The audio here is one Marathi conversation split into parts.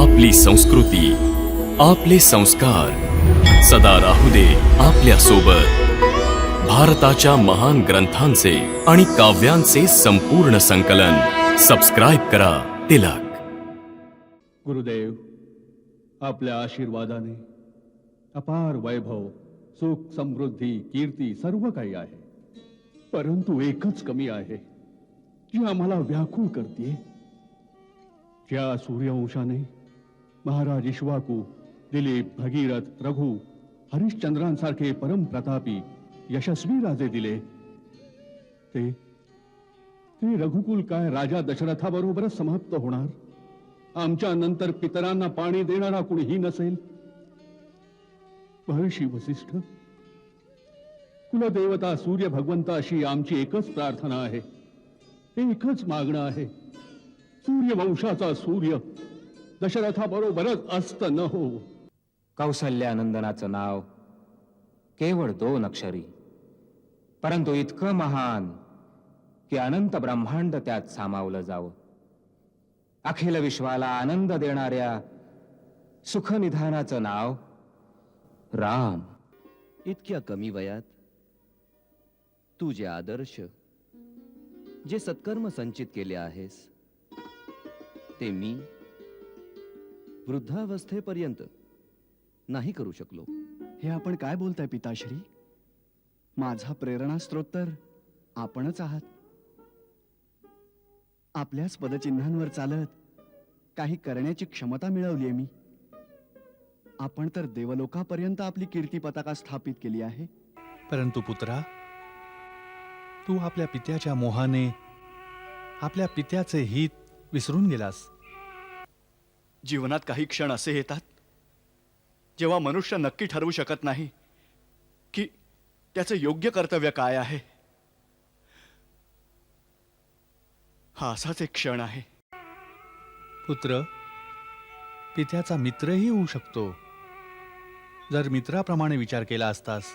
आपली संस्कृती, आपले संस्कार सदा राहू दे आपल्या सोबत. भारताच्या महान ग्रंथांचे आणि काव्यांचे संपूर्ण संकलन सबस्क्राइब करा तिलक. गुरुदेव, आपल्या आशीर्वादाने अपार वैभव, सुख, समृद्धी, कीर्ती सर्व काही आहे. परंतु एकच कमी आहे जी आम्हाला व्याकुळ करते. ज्या सूर्यवंशाने महाराज इक्ष्वाकू, दिलीप, भगीरथ, रघु, हरिश्चंद्रांसारखे परमप्रतापी यशस्वी राजे दिले, ते रघुकुल काय राजा दशरथाबरोबरच समाप्त होणार? आमच्या नंतर पितरांना पाणी देणारा कुणीही नसेल. महर्षी वसिष्ठ, कुलदेवता सूर्य भगवंताशी आमची एकच प्रार्थना आहे, एकच मागणं आहे. सूर्यवंशाचा सूर्य दशरथाबरोबरच अस्त न हो. कौसल्यानंदनाचं नाव केवळ 2 अक्षरी, परंतु इतकं महान की अनंत ब्रह्मांड त्यात सामावलं जावं. अखिल विश्वाला आनंद देणाऱ्या सुखनिधानाचं नाव राम. इतक्या कमी वयात तू जे आदर्श, जे सत्कर्म संचित केले आहेस, ते मी वृद्धावस्थेपर्यंत नाही करू शकलो. हे आपण काय बोलताय पिताश्री? माझा प्रेरणास्त्रोत तर आपणच आहात. आपल्याच पदचिन्हांवर चालत काही करण्याची क्षमता मिळवली आहे मी. आपण तर देवलोकापर्यंत आपली कीर्ती पताका स्थापित केली आहे. परंतु पुत्रा, तू आपल्या पित्याच्या मोहाने आपल्या पित्याचे हित विसरून गेलास. जीवनात काही क्षण असे येतात जेव्हा मनुष्य नक्की ठरवू शकत नाही की त्याचं योग्य कर्तव्य काय आहे. हा असाच एक क्षण आहे. पुत्र, पित्याचा मित्रही होऊ शकतो. जर मित्राप्रमाणे विचार केला असतास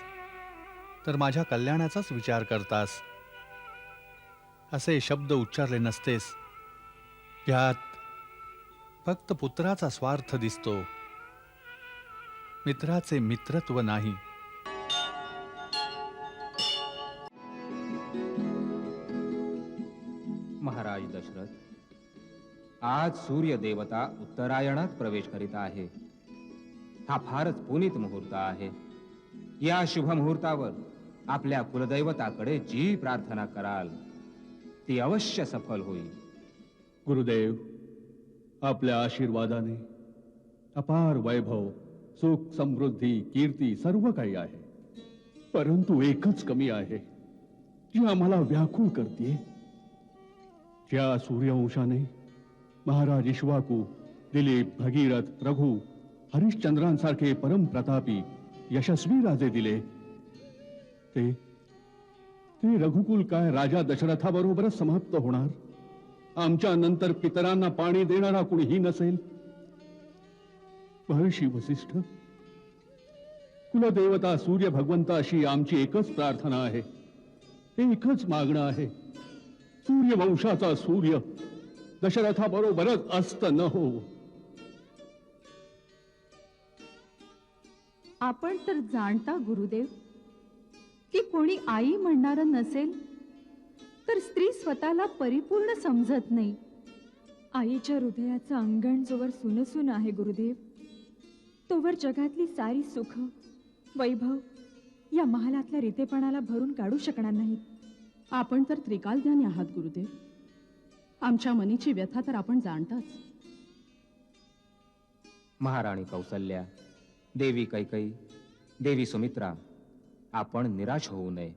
तर माझ्या कल्याणाचाच विचार करतास. असे शब्द उच्चारले नसतेस. यात फक्त पुत्राचा स्वार्थ दिसतो, मित्राचे मित्रत्व नाही. महाराज दशरथ, आज सूर्य देवता उत्तरायणात प्रवेश करीत आहे. हा फारच पुनीत मुहूर्त आहे. या शुभ मुहूर्तावर आपल्या कुलदैवताकडे जी प्रार्थना कराल ती अवश्य सफल होईल. गुरुदेव, आपल्या आशीर्वादाने अपार वैभव, सुख, समृद्धी, कीर्ती सर्व काही आहे. परंतु एकच कमी आहे जी आम्हाला व्याकुळ करते. ज्या सूर्यवंशाने महाराज इक्ष्वाकू, दिलीप, भगीरथ, रघु, हरिश्चंद्रांसारखे परमप्रतापी यशस्वी राजे दिले, ते रघुकुल काय राजा दशरथाबरोबरच समाप्त होणार? आमच्या नंतर पितरांना पाणी देणारा कुणीही नसेल. महर्षी वसिष्ठ, कुलदेवता सूर्य भगवंताशी आमची एकच प्रार्थना आहे, एकच मागणं आहे. सूर्यवंशाचा सूर्य दशरथाबरोबरच अस्त न हो. आपण तर जाणता गुरुदेव की कोणी आई म्हणणारं नसेल तर स्त्री स्वतःला परिपूर्ण समजत नाही. आईच्या हृदयाचं अंगण जोवर सुनसून आहे गुरुदेव, तोवर जगातली सारी सुख, वैभव या महालातल्या रितेपणाला भरून काढू शकणार नाहीत. आपण तर त्रिकालज्ञानी आहात गुरुदेव. आमच्या मनीची व्यथा तर आपण जाणताच. महाराणी कौसल्या, देवी कैकेयी, देवी सुमित्रा, आपण निराश होऊ नये.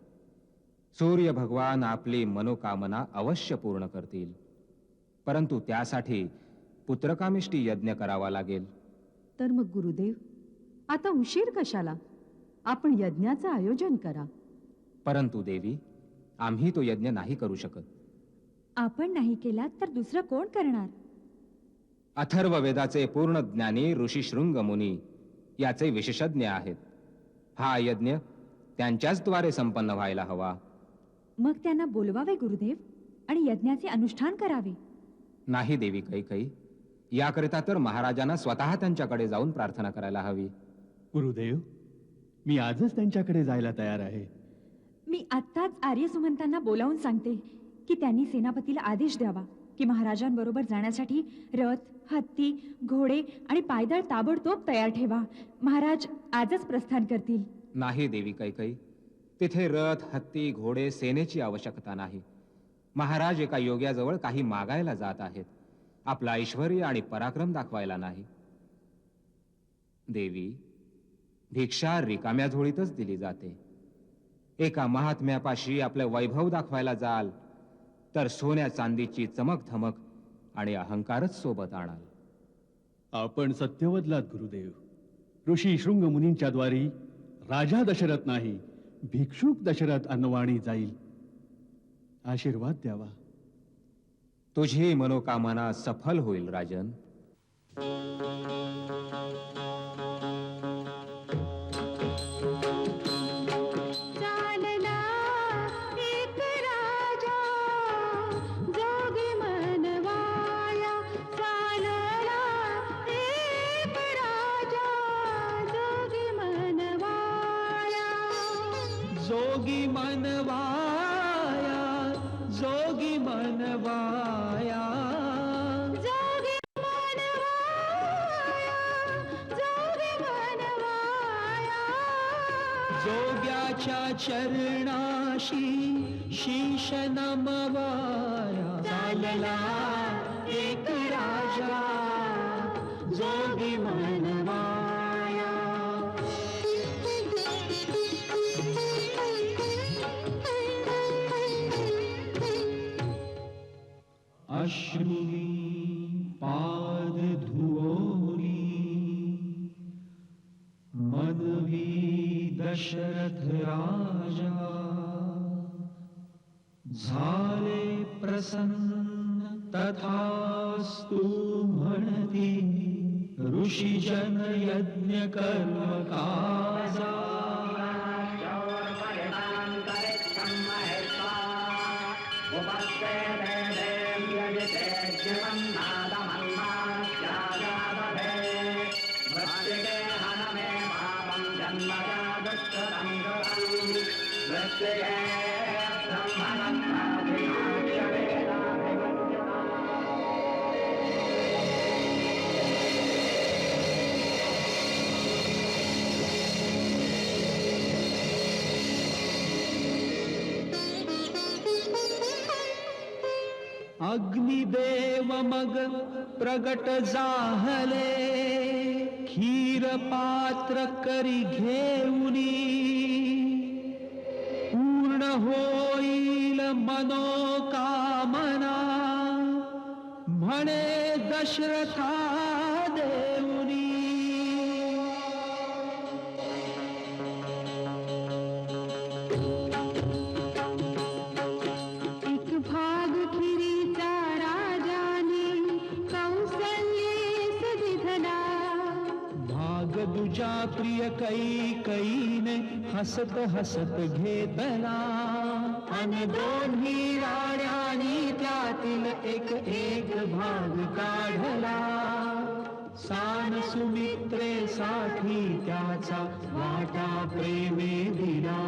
सूर्य भगवान आपली मनोकामना अवश्य पूर्ण करतील. परंतु त्यासाठी पुत्रकामिष्टी यज्ञ करावा लागेल. तर मग गुरुदेव, आता उशीर कशाला? आपण यज्ञाचं आयोजन करा. परंतु देवी, आम्ही तो यज्ञ नाही करू शकत. आपण नाही केला तर दुसरं कोण करणार? अथर्व वेदाचे पूर्ण ज्ञानी ऋषी शृंग मुनी याचे विशेषज्ञ आहेत. हा यज्ञ त्यांच्याच द्वारे संपन्न व्हायला हवा. मग त्यांना बोलवावे गुरुदेव आणि यज्ञाचे अनुष्ठान करावे. नाही देवी कैकेयी, याकरिता तर महाराजांना स्वतः त्यांच्याकडे जाऊन प्रार्थना करायला हवी. गुरुदेव, मी आजच त्यांच्याकडे जायला तयार आहे. मी आत्ताच आर्य सुमंतांना बोलावून सांगते की त्यांनी सेनापतीला आदेश द्यावा की महाराजांबरोबर जाण्यासाठी रथ, हत्ती, घोडे आणि पायदळ ताबडतोब तयार ठेवा. महाराज आजच प्रस्थान करतील. नाही देवी कैकई, तिथे रथ, हत्ती, घोडे, सेनेची आवश्यकता नाही. महाराज एका योग्याजवळ काही मागायला जात आहेत, आपला ऐश्वर्य आणि पराक्रम दाखवायला नाही. देवी, भिक्षा रिकाम्या झोळीतच दिली जाते. एका महात्म्यापाशी आपले वैभव दाखवायला जाल तर सोन्या चांदीची चमक धमक आणि अहंकारच सोबत आणाल. आपण सत्यवदलात गुरुदेव. ऋषी शृंग मुनींच्या द्वारी राजा दशरथ नाही, भिक्षुक दशरथ अन्नवाणी जाईल. आशीर्वाद द्यावा. तुझी मनोकामना सफल होईल राजन. चालला एक राजा जोगी मनवाया. चालला एक राजा जोगी मनवाया. जोगी मनवाया, जोगी मनवाया. जोगी मनवाया, जोगी मनवाया. जोग्याच्या चरणाशी शीश नमवाया. चालला एक राजा जोगी मनवाया. अश्रुनी पाद धुओनी मनवी दशरथ राजा. झाले प्रसन्न तथास्तु म्हणती ऋषीजन यज्ञ कर्म काजा. अग्निदेव मग प्रगट जाहले, खीर पात्र करी घेऊनी. पूर्ण होईल मनोकामना, म्हणे दशरथा देऊनी. एक भाग खिरीचा राजाने कौसल्येस दिधला. भाग दुजा प्रिय कैकईने हसत हसत घेतला. अन दोन्ही राण्यांनी त्यातील एक एक भाग काढला. सान सुमित्रेसाठी त्याचा वाटा प्रेमे दिला.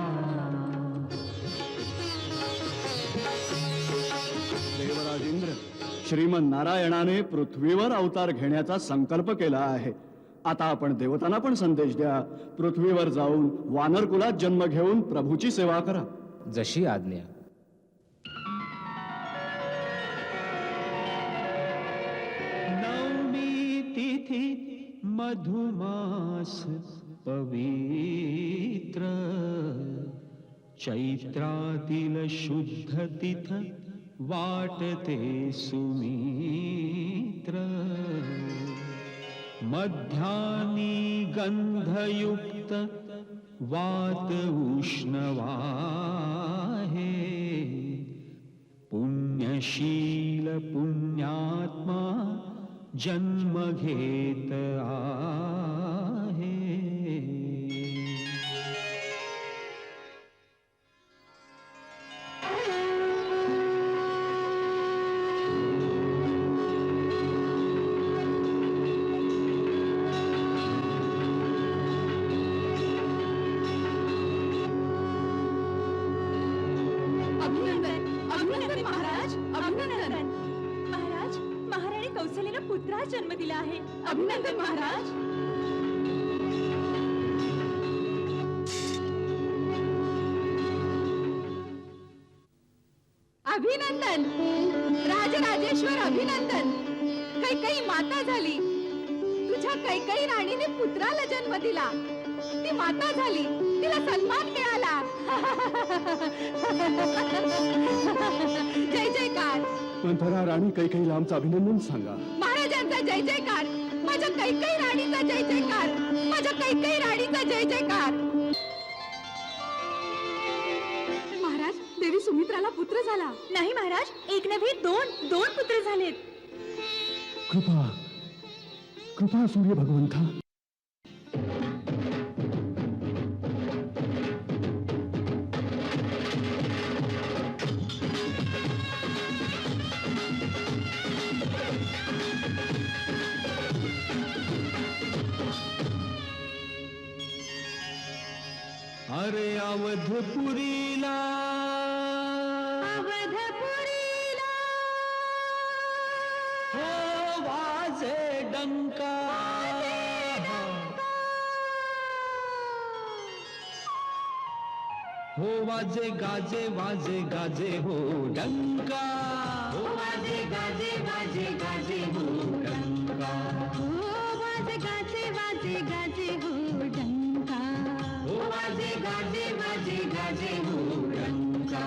देवराज इंद्र, श्रीमन नारायणाने पृथ्वीवर अवतार घेण्याचा संकल्प केला आहे. आता आपण देवतांना पण संदेश द्या. पृथ्वीवर जाऊन वानर कुलात जन्म घेऊन प्रभूची सेवा करा. जशी आज्ञा. नवमी तिथी मधुमास पवित्र, चैत्रातील शुद्ध तिथ वाटते सुमित्र. मध्यानी गंधयुक्त वात उष्णवाहे, पुण्यशील पुण्यात्मा जन्म घेत आहे. कौशल्याला पुत्रास जन्म दिला आहे. अभिनंदन महाराज. अभिनंदन राजराजेश्वर अभिनंदन. कैकई माता झाली. तुझ्या कैकई राणीने पुत्राला जन्म दिला. ती माता झाली. तिला सन्मान मिळाला. जय जयकार. मंथरा राणी कैकेयीला आमचं अभिनंदन सांगा. महाराजांचा जय जयकार. माझ्या कैकई राणीचा जय जयकार. माझ्या कैकई राणीचा जय जयकार. महाराज, देवी सुमित्राला पुत्र झाला. नाही महाराज, एक नव्हे दोन पुत्र झालेत. कृपा कृपा सूर्य भगवंता. अरे अवधपुरीला हो वाजे डंका. हो वाजे गाजे वाजे गाजे हो डंका. हो वाजे गाजे वाजे गाजे हो डंका. हो वाजे गाजे वाजे गाजे हो डंका. हो वाजे गाजे वाजे गाजे हो डंका.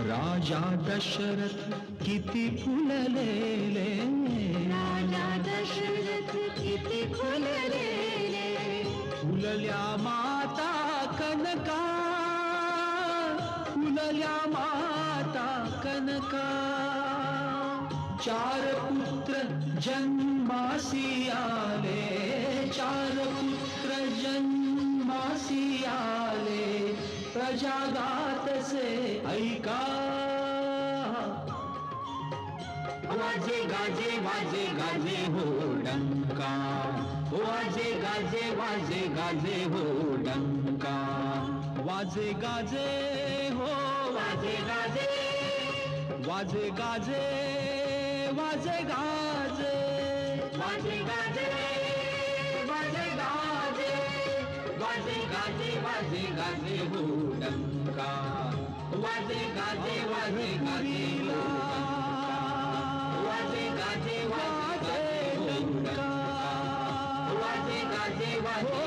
राजा दशरथ किती फुललेले. राजा दशरथ किती फुललेले. फुलल्या माता कनका. फुलल्या माता कनका. चार पुत्र जन्मासी आले. चार पुत्र जन्मासी आले. प्रजागात से ऐका. वाजे गाजे वाजे गाजे हो डंका. वाजे गाजे वाजे गाजे हो डंका. वाजे गाजे हो वाजे गाजे. वाजे गाजे वाजे गाजे. वाजे गाजे वाजे गाजे. वाजे गाजे वाजे गाजे हो डंका. वाजे गाजे वाजे गाजे हो डंका. वाजे गाजे वाजे गाजे हो डंका. वाजे गाजे वाजे.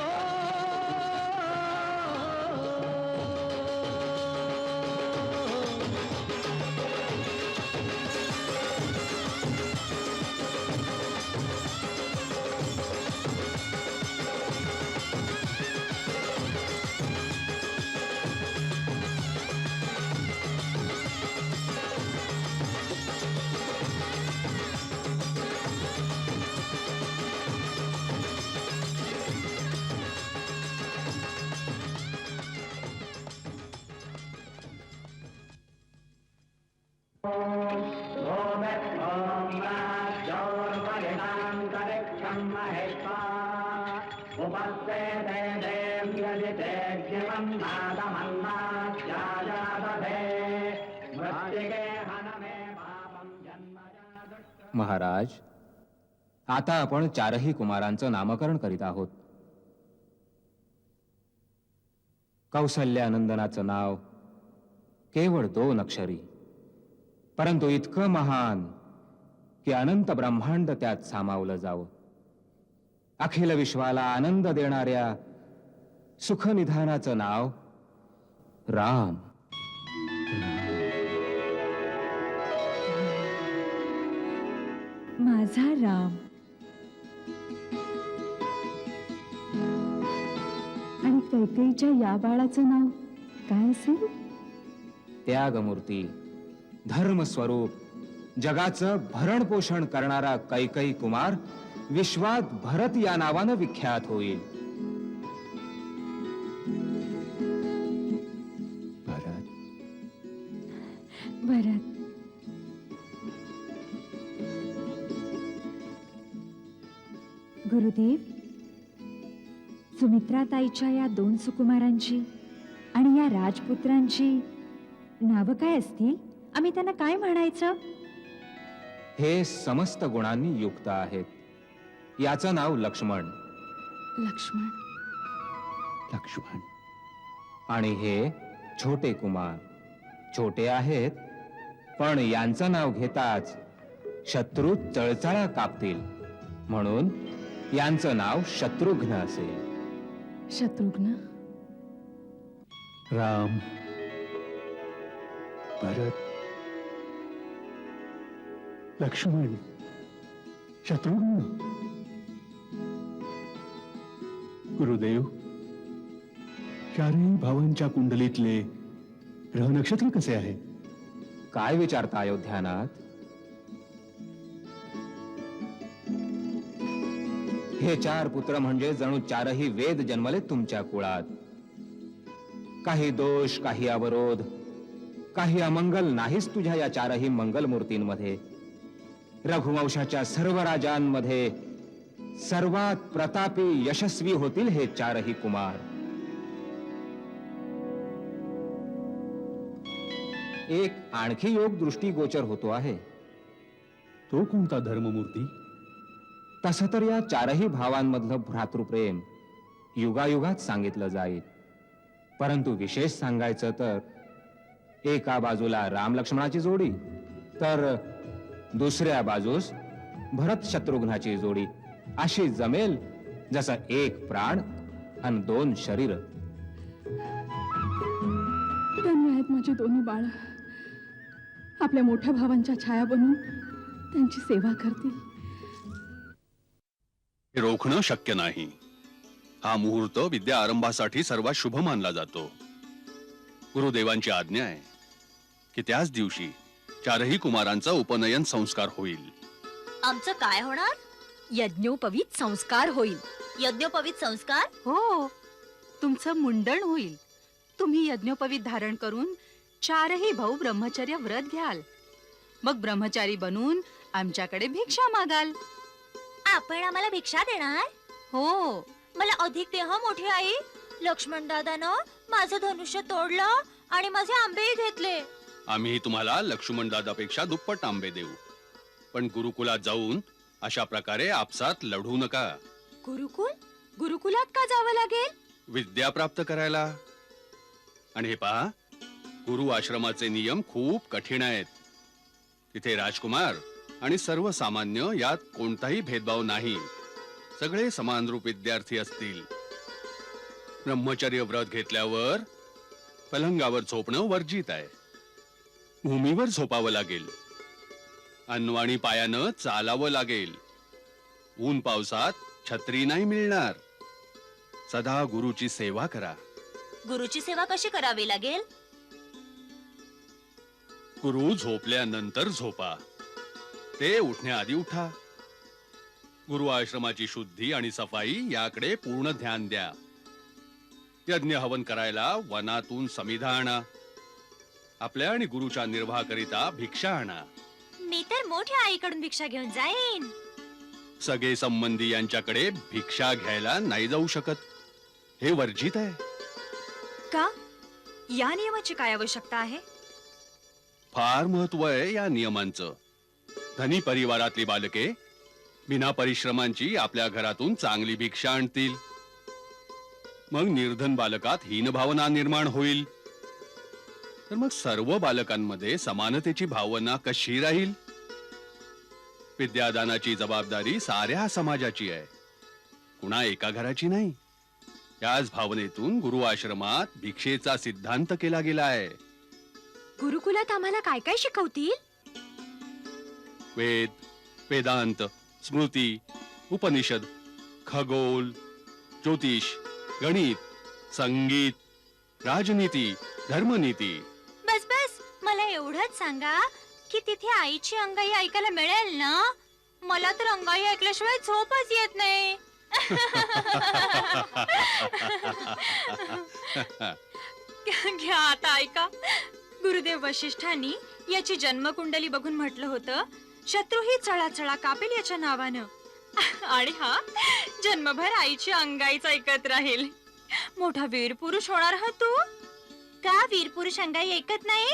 महाराज, आता आपण चारही कुमारांचं नामकरण करीत आहोत. कौसल्यानंदनाचं नाव केवळ 2 अक्षरी, परंतु इतकं महान की अनंत ब्रह्मांड त्यात सामावलं जावं. अखिल विश्वाला आनंद देणाऱ्या सुखनिधानाचं नाव राम. माझा राम. आणि कैकेयीच्या या बाळाचं नाव काय असेल? त्यागमूर्ती, धर्मस्वरूप, जगाचं भरण पोषण करणारा कैकेयी कुमार विश्वात भरत या नावानं विख्यात होईल. भरत. दशरथ. गुरुदेव, सुमित्राताईच्या या 2 सुकुमारांची आणि या राजपुत्रांची नावं काय असतील? आम्ही त्यांना काय म्हणायचं? हे समस्त गुणांनी युक्त आहेत. याचं नाव लक्ष्मण लक्ष्मण. लक्ष्मण. आणि हे छोटे कुमार. छोटे आहेत, पण यांचं नाव घेताच शत्रू चळचळा कापतील, म्हणून यांचं नाव शत्रुघ्न असेल. शत्रुघ्न. राम, भरत, लक्ष्मण, शत्रुघ्न. गुरुदेव, चारही भावांच्या कुंडलीतले ग्रह नक्षत्र कसे आहे? काय विचारता अयोध्यानाथ? हे 4 पुत्र म्हणजे जणू 4ही वेद जन्मले तुमच्या कुळात. काही दोष, काही अवरोध, काही अमंगल नाहीच तुझ्या या 4ही मंगल मूर्तींमध्ये. रघुवंशाच्या सर्व राजांमध्ये सर्वात प्रतापी यशस्वी होतील हे 4ही कुमार. एक आणखी योग दृष्टी गोचर होतो आहे. तो कोणता धर्ममूर्ती? तसं तर या 4ही भावांमधलं भ्रातृप्रेम युगायुगात सांगितलं जाईल, परंतु विशेष सांगायचं तर एका बाजूला राम लक्ष्मणाची जोडी, तर दुसऱ्या बाजूस भरत शत्रुघ्नाची जोडी अशी जमेल जसं 1 प्राण आणि 2 शरीर. धन्य आहेत माझी दोन्ही बाळ. आपल्या मोठ्या भावांच्या छाया बनून त्यांची सेवा करतील. हे रोखणं शक्य नाही. हा मुहूर्त विद्या आरंभासाठी सर्वात शुभ मानला जातो. गुरुदेवांची आज्ञा आहे की त्याच दिवशी 4ही कुमारांचा उपनयन संस्कार होईल. आमचं काय होणार? यज्ञोपवीत संस्कार होईल. यज्ञोपवीत संस्कार? हो, तुमचं मुंडण होईल. तुम्ही यज्ञोपवीत धारण करून 4ही भाऊ ब्रह्मचर्य व्रत घ्याल. मग ब्रह्मचारी बनून आमच्याकडे भिक्षा मागाल. आपण आम्हाला भिक्षा देणार? हो. मला अधिक देह मोठी आई. लक्ष्मण दादानं माझं धनुष्य तोडलं आणि माझे आंबेही घेतले. आम्ही तुम्हाला लक्ष्मण दादापेक्षा दुप्पट आंबे देऊ, पण गुरुकुलात जाऊन अशा प्रकारे आपसात लढू नका. गुरुकुल? गुरुकुलात का जावं लागेल? विद्या प्राप्त करायला. आणि हे पहा, गुरु आश्रमाचे नियम खूप कठीण आहेत. तिथे राजकुमार आणि सर्वसामान्य यात कोणताही भेदभाव नाही. सगळे समानरूप विद्यार्थी असतील. ब्रह्मचर्य व्रत घेतल्यावर पलंगावर झोपणं वर्जित आहे. भूमीवर झोपावं लागेल. अन्वाणी पायानं चालावं लागेल. ऊन पावसात छत्री नाही मिळणार. सदा गुरुची सेवा करा. गुरुची सेवा कशी करावी लागेल? गुरु झोपल्यानंतर झोपा. ते उठण्याआधी उठा. गुरु आश्रमाची शुद्धी आणि सफाई याकडे पूर्ण ध्यान द्या. यज्ञ हवन करायला वनातून समिधा आणा. आपल्या आणि गुरुच्या निर्वाहाकरिता भिक्षा आणा. मी तर मोठ्या आईकडून भिक्षा घेऊन जाईन. सगळे संबंधी यांच्याकडे भिक्षा घ्यायला नाही जाऊ शकत. हे वर्जित आहे. का? या नियमाची काय आवश्यकता आहे? फार महत्व आहे या नियमांचं. धनी परिवारातली बालके बिना परिश्रमांची आपल्या घरातून चांगली भिक्षा आणतील. मग निर्धन बालकात हीन भावना निर्माण होईल. तर मग सर्व बालकांमध्ये समानतेची भावना कशी राहील? विद्यादानाची जबाबदारी साऱ्या समाजाची आहे, कुणा एका घराची नाही. याच भावनेतून गुरु आश्रमात भिक्षेचा सिद्धांत केला गेला आहे. गुरुकुलात आम्हाला काय काय शिकवतील? वेद, वेदांत, स्मृती, उपनिषद, खगोल, ज्योतिष, गणित, संगीत, राजनीती, धर्मनीती. बस बस, मला एवढंच सांगा की तिथे आईची अंगाई ऐकायला मिळेल ना? मला तर अंगाई ऐकल्याशिवाय झोपच येत नाही. घ्या आता ऐका. गुरुदेव वशिष्ठांनी याची जन्मकुंडली बघून म्हटलं होतं, शत्रू ही चळाचळा कापेल याच्या नावानं. आणि हा जन्मभर आईची अंगाईच ऐकत राहील. मोठा वीर पुरुष होणार हा तू. का वीर पुरुष अंगाई ऐकत नाही?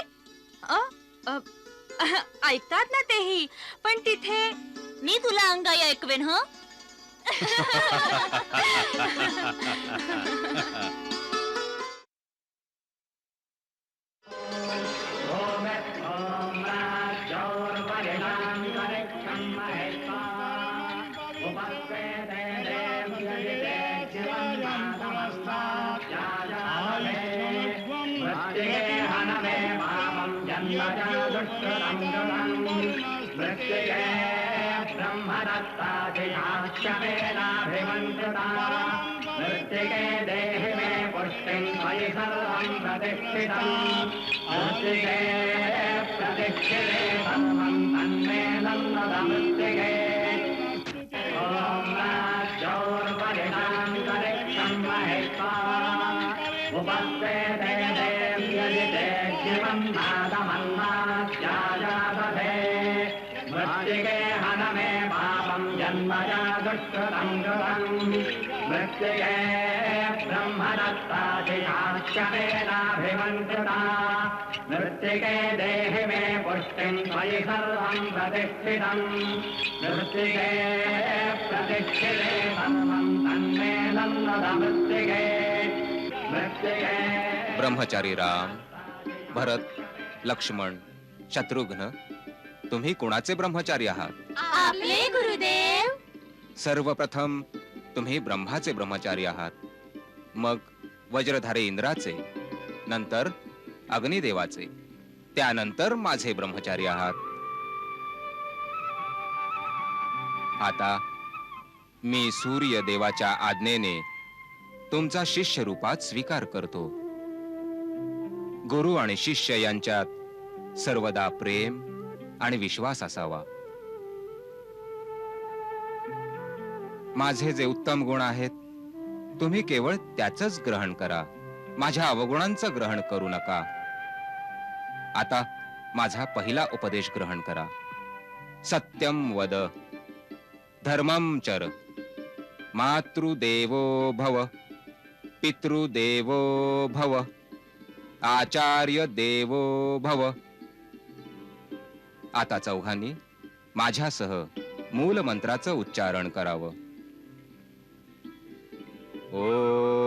ऐकतात ना तेही, पण तिथे मी तुला अंगाई ऐकवेन. ह ब्रह्मचारी राम, भरत, लक्ष्मण, शत्रुघ्न, तुम्ही कुणाचे ब्रह्मचारी आहात? आपले गुरुदेव. सर्वप्रथम तुम्ही ब्रह्माचे ब्रह्मचारी आहात, मग वज्रधारी इंद्राचे, नंतर अग्निदेवाचे, त्यानंतर माझे ब्रह्मचारी आहात. आता मी सूर्य देवाच्या आज्ञेने तुमचा शिष्य रूपात स्वीकार करतो. गुरु आणि शिष्य यांच्यात सर्वदा प्रेम आणि विश्वास असावा. माझे जे उत्तम गुण आहेत तुम्ही केवळ त्याचंच ग्रहण करा, माझ्या अवगुणांचं ग्रहण करू नका. आता माझा पहिला उपदेश ग्रहण करा. सत्यम वद, धर्मम चर, मातृदेवो भव, पितृदेवो भव, आचार्य देवो भव. आता चौघांनी माझ्यासह मूल मंत्राचं उच्चारण करावं. ओम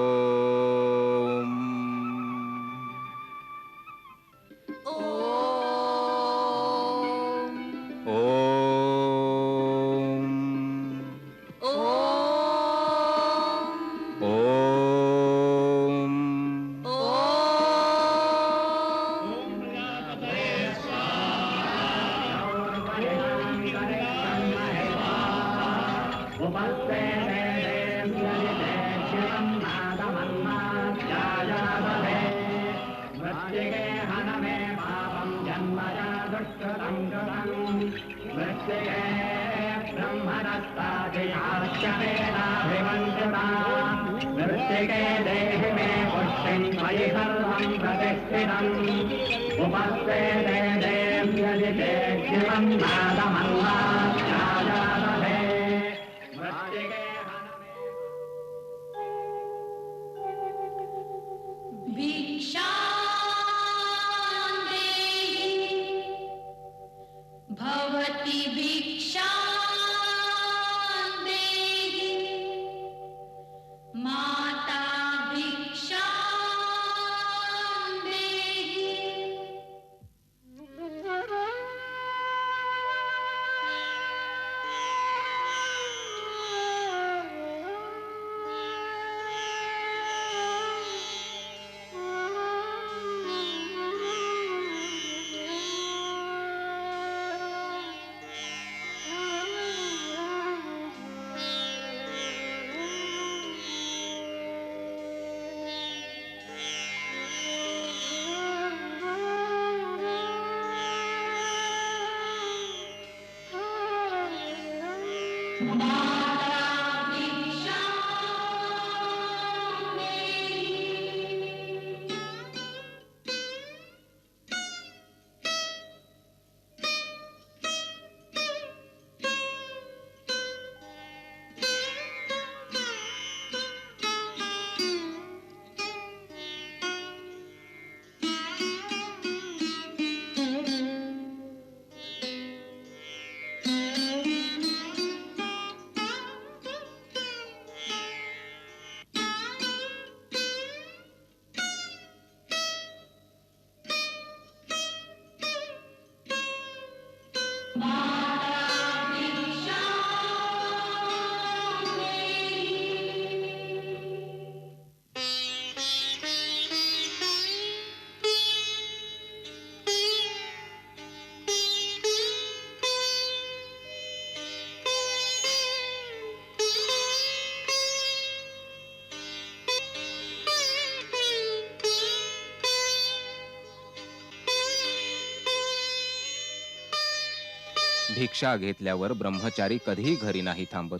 भिक्षा घेतल्यावर ब्रह्मचारी कधीही घरी नाही थांबत.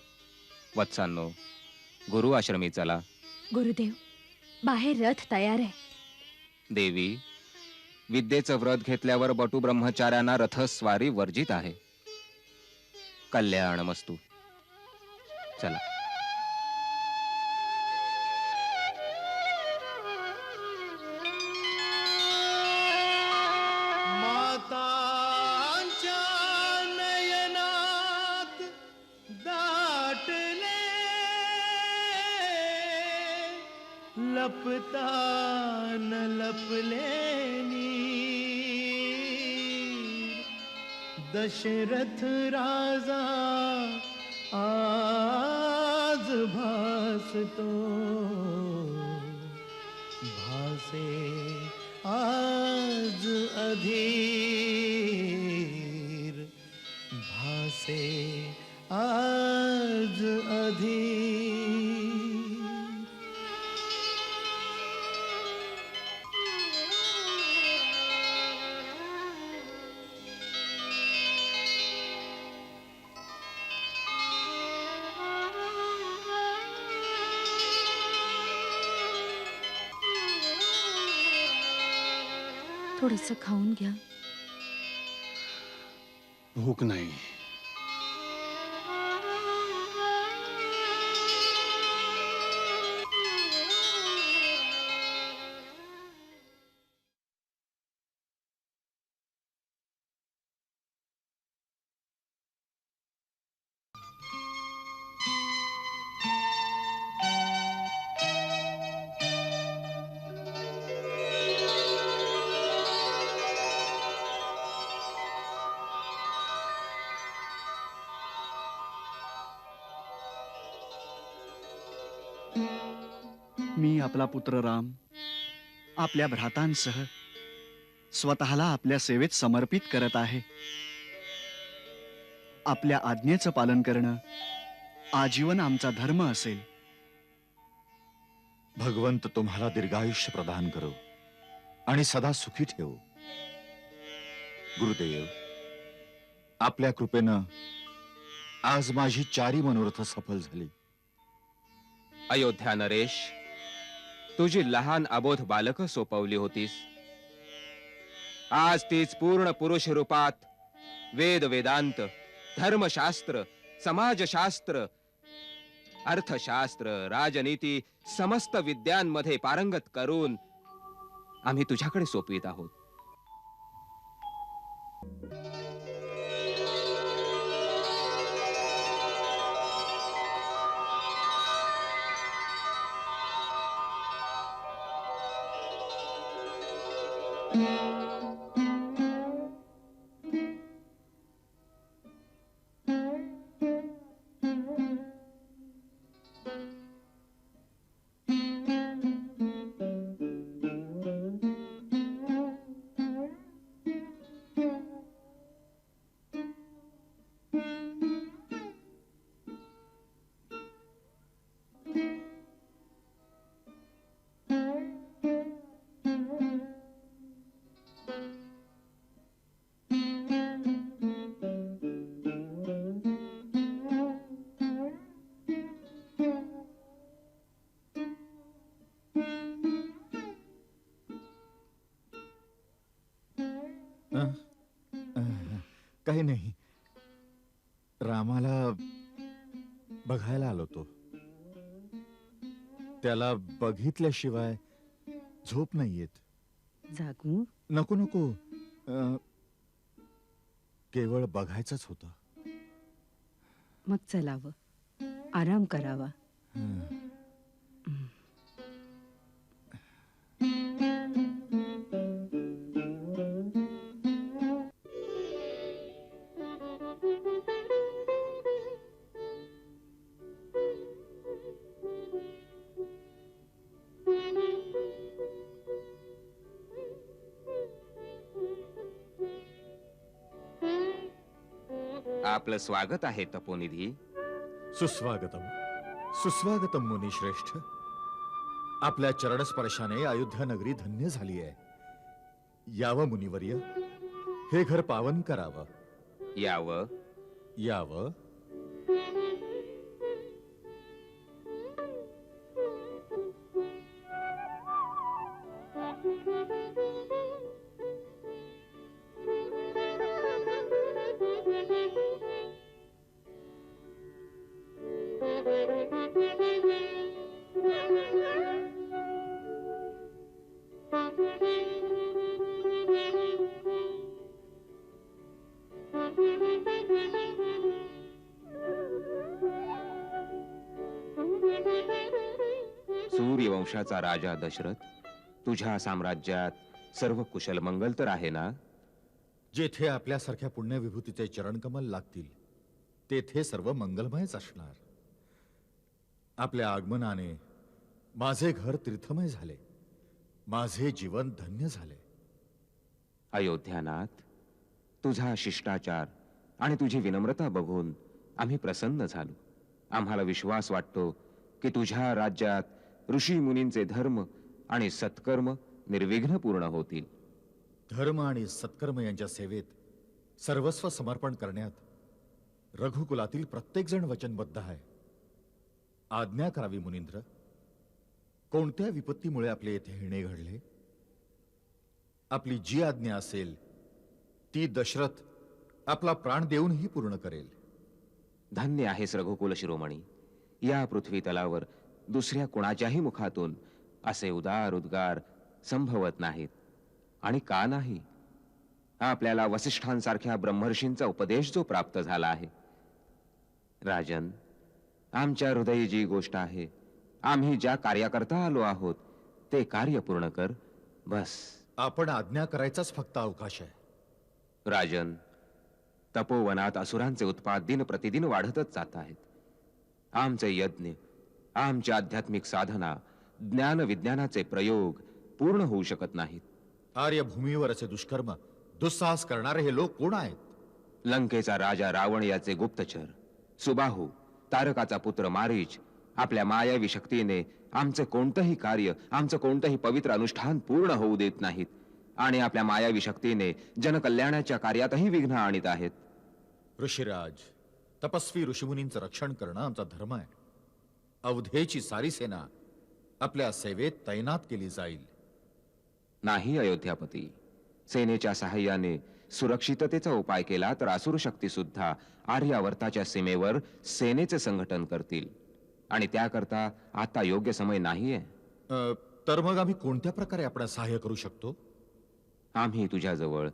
वत्सांनो, गुरु आश्रमी चला. गुरुदेव, बाहेर रथ तयार आहे. देवी, विद्येचं व्रत घेतल्यावर बटू ब्रह्मचार्यांना रथस्वारी वर्जित आहे. कल्याणमस्तु. चला. मातांच्या नयनात दाटले लपतान लपले नीर. दशरथ राजा आज भासतो भासे आज अधीर भासे आज अधीर. थोडस खाऊन घ्या. भूक नाही. मी आपला पुत्र राम आपल्या भ्रातांसह स्वतःला आपल्या सेवेत समर्पित करत आहे. आपल्या आज्ञेचं पालन करणं आजीवन आमचा धर्म असेल. भगवंत तुम्हाला दीर्घायुष्य प्रदान करो आणि सदा सुखी ठेवो. गुरुदेव, आपल्या कृपेनं आज माझी 4 मनोरथ सफल झाली. अयोध्या नरेश, तुझी लहान अबोध बालक सोपवली होतीस. आज तीच पूर्ण पुरुष रूपात वेद वेदांत, धर्मशास्त्र, समाजशास्त्र, अर्थशास्त्र, राजनीती समस्त विद्यांमध्ये पारंगत करून आम्ही तुझ्याकडे सोपवित आहोत. काही नाही, रामाला बघायला आलो तो. त्याला बघितल्याशिवाय झोप नाही येत. जागू नको नको, केवळ बघायचंच होतं. मग चलावं, आराम करावा. आपलं स्वागत आहे तपोनिधी. सुस्वागतम सुस्वागतम मुनिश्रेष्ठ. आपल्या चरणस्पर्शाने अयोध्या नगरी धन्य झाली आहे. यावं मुनिवर्य, हे घर पावन करावं. यावं. यावं. सूर्यवंशाचा राजा दशरथ, तुझ्या साम्राज्यात सर्व कुशल मंगल तर आहे ना? जेथे आपल्यासारख्या पुण्यविभूतीचे चरणकमल लागतील तेथे सर्व मंगलमयच असणार. आपल्या आगमनाने माझे घर तीर्थमय झाले, माझे जीवन धन्य झाले. अयोध्यानाथ, तुझा शिष्टाचार आणि तुझी विनम्रता बघून आम्ही प्रसन्न झालो. आम्हाला विश्वास वाटतो की तुझ्या राज्यात ऋषी मुनींचे धर्म आणि सत्कर्म निर्विघ्न पूर्ण होतील. धर्म आणि सत्कर्म यांच्या सेवेत सर्वस्व समर्पण करण्यात रघुकुलातील प्रत्येक जण वचनबद्ध आहे. आज्ञा करावी मुनींद्र. कोणत्या विपत्तीमुळे आपले येथे येणे घडले? आपली जी आज्ञा असेल ती दशरथ आपला प्राण देऊनही पूर्ण करेल. धन्य आहेस रघुकुल शिरोमणी. या पृथ्वी तलावर दुसऱ्या कुणाच्याही मुखातून असे उदार उद्गार संभवत नाहीत. आणि का नाही? आपल्याला वसिष्ठांसारख्या ब्रह्मर्षींचा उपदेश जो प्राप्त झाला आहे. राजन, आमच्या हृदयी जी गोष्ट आहे, आम्ही ज्या कार्याकरता आलो आहोत ते कार्य पूर्ण कर, बस. आपण आज्ञा करायचाच फक्त अवकाश आहे. राजन, तपोवनात असुरांचे उत्पात दिन प्रतिदिन वाढतच जात आहेत. आमचे यज्ञ, आमच्या आध्यात्मिक साधना, ज्ञान विज्ञानाचे प्रयोग पूर्ण होऊ शकत नाहीत. आर्यभूमीवर असे दुष्कर्म दुस्साहस करणारे हे लोक कोण आहेत? लंकेचा राजा रावण याचे गुप्तचर, सुबाहू, तारकाचा पुत्र मारीच आपल्या मायावी शक्तीने आमचे कोणतंही कार्य, आमचं कोणतंही पवित्र अनुष्ठान पूर्ण होऊ देत नाहीत. आणि आपल्या मायावी शक्तीने जनकल्याणाच्या कार्यातही विघ्न आणीत आहेत. ऋषिराज, तपस्वी ऋषिमुनींचं रक्षण करणं आमचा धर्म आहे. अवधेची सारी सेना आपल्या सेवेत तैनात केली जाईल. नाही अयोध्यापती, सेनेच्या सहाय्याने सुरक्षिततेचा उपाय केला तर असुर शक्ती सुद्धा आर्यावर्ताच्या सीमेवर सेनेचे संघटन करतील. आणि त्याकरता आता योग्य समय नाहीये. तर मग आम्ही कोणत्या प्रकारे आपण सहाय्य करू शकतो? आम्ही तुझ्याजवळ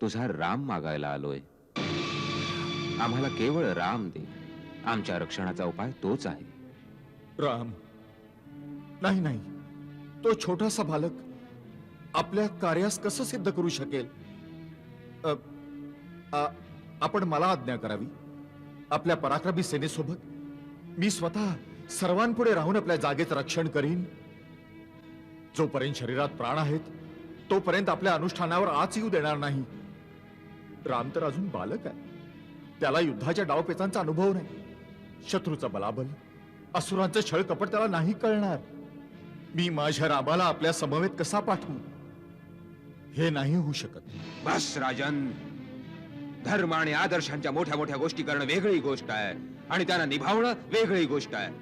तुझा राम मागायला आलोय. आम्हाला केवळ राम दे. आमच्या रक्षणाचा उपाय तोच आहे. राम? नाही नाही, तो छोटासा बालक आपल्या कार्यास कसं सिद्ध करू शकेल? आपण मला आज्ञा करावी. आपल्या पराक्रमी सेनेसोबत मी स्वतः सर्वांपुढे राहून आपल्या जागेचं रक्षण करीन. जोपर्यंत शरीरात प्राण आहेत तोपर्यंत आपल्या अनुष्ठानावर आच येऊ देणार नाही. राम तर अजून बालक आहे. त्याला युद्धाच्या डावपेचांचा अनुभव नाही. शत्रूचा बलाबल, असुरांचं छळ कपट त्याला नाही कळणार. मी माझ्या रामाला आपल्या समवेत कसा पाठवू? हे नाही होऊ शकत. बस राजन, धर्म आणि आदर्शांच्या मोठ्या मोठ्या गोष्टी करणं वेगळी गोष्ट आहे आणि त्यांना निभावणं वेगळी गोष्ट आहे.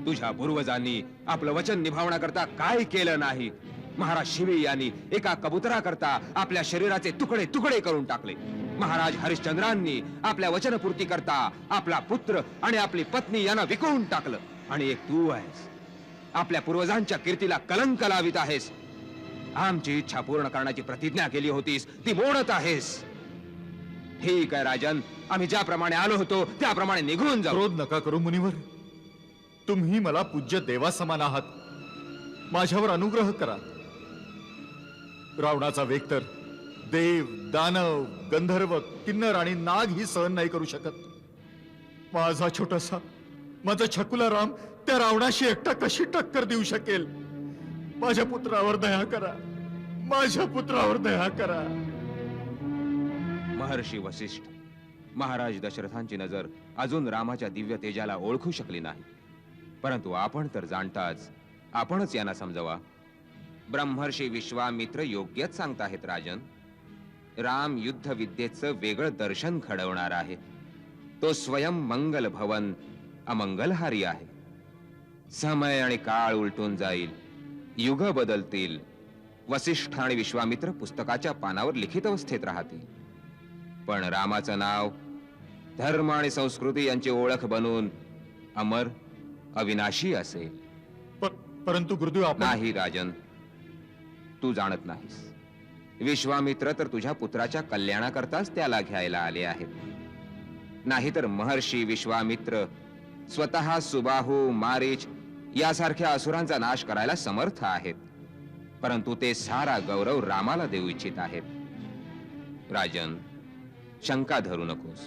तुझ्या पूर्वजांनी आपलं वचन निभावण्याकरता काय केलं नाही? महाराज शिवी यांनी एका कबुतराकरता आपल्या शरीराचे तुकडे तुकडे करून टाकले. महाराज हरिश्चंद्रांनी आपल्या वचनपूर्ती करता आपला पुत्र आणि आपली पत्नी यांना विकून टाकलं. आणि एक तू आहेस, आपल्या पूर्वजांच्या कीर्तीला कलंक लावित आहेस. आमची इच्छा पूर्ण करण्याची प्रतिज्ञा केली होतीस, ती मोडत आहेस. ठीक आहे राजन, आम्ही ज्याप्रमाणे आलो होतो त्याप्रमाणे निघून जाऊ. क्रोध नका करू मुनिवर. तुम्ही मला पूज्य देवासमान आहात. माझ्यावर अनुग्रह करा. रावणाचा वेग तर देव, दानव, गंधर्व, किन्नर आणि नाग ही सहन नाही करू शकत. माझा छोटासा, माझा छकुला राम त्या रावणाशी एकटा कशी टक्कर देऊ शकेल? माझ्या पुत्रावर दया करा. माझ्या पुत्रावर दया करा. महर्षी वसिष्ठ, महाराज दशरथांची नजर अजून रामाच्या दिव्य तेजाला ओळखू शकली नाही. परंतु आपण तर जाणताच, आपणच यांना समजवा. ब्रह्मर्षी विश्वामित्र योग्यच सांगताहेत राजन. राम युद्ध विद्येचं वेगळं दर्शन घडवणार आहे. तो स्वयं मंगल भवन अमंगलहारी आहे. समय आणि काळ उलटून जाईल, युग बदलतील. वसिष्ठ आणि विश्वामित्र पुस्तकाच्या पानावर लिखित अवस्थेत राहतील, पण रामाचं नाव धर्म आणि संस्कृती यांची ओळख बनून अमर अविनाशी असेल. परंतु गुरुदेव आपण नाही राजन, तू जाणत नाहीस. विश्वामित्र तर तुझ्या पुत्राच्या कल्याणाकरताच त्याला घ्यायला आले आहेत. नाहीतर महर्षी विश्वामित्र स्वतः सुबाहू, मारीच यासारख्या असुरांचा नाश करायला समर्थ आहेत. परंतु ते सारा गौरव रामाला देऊ इच्छित आहेत. राजन, शंका धरू नकोस.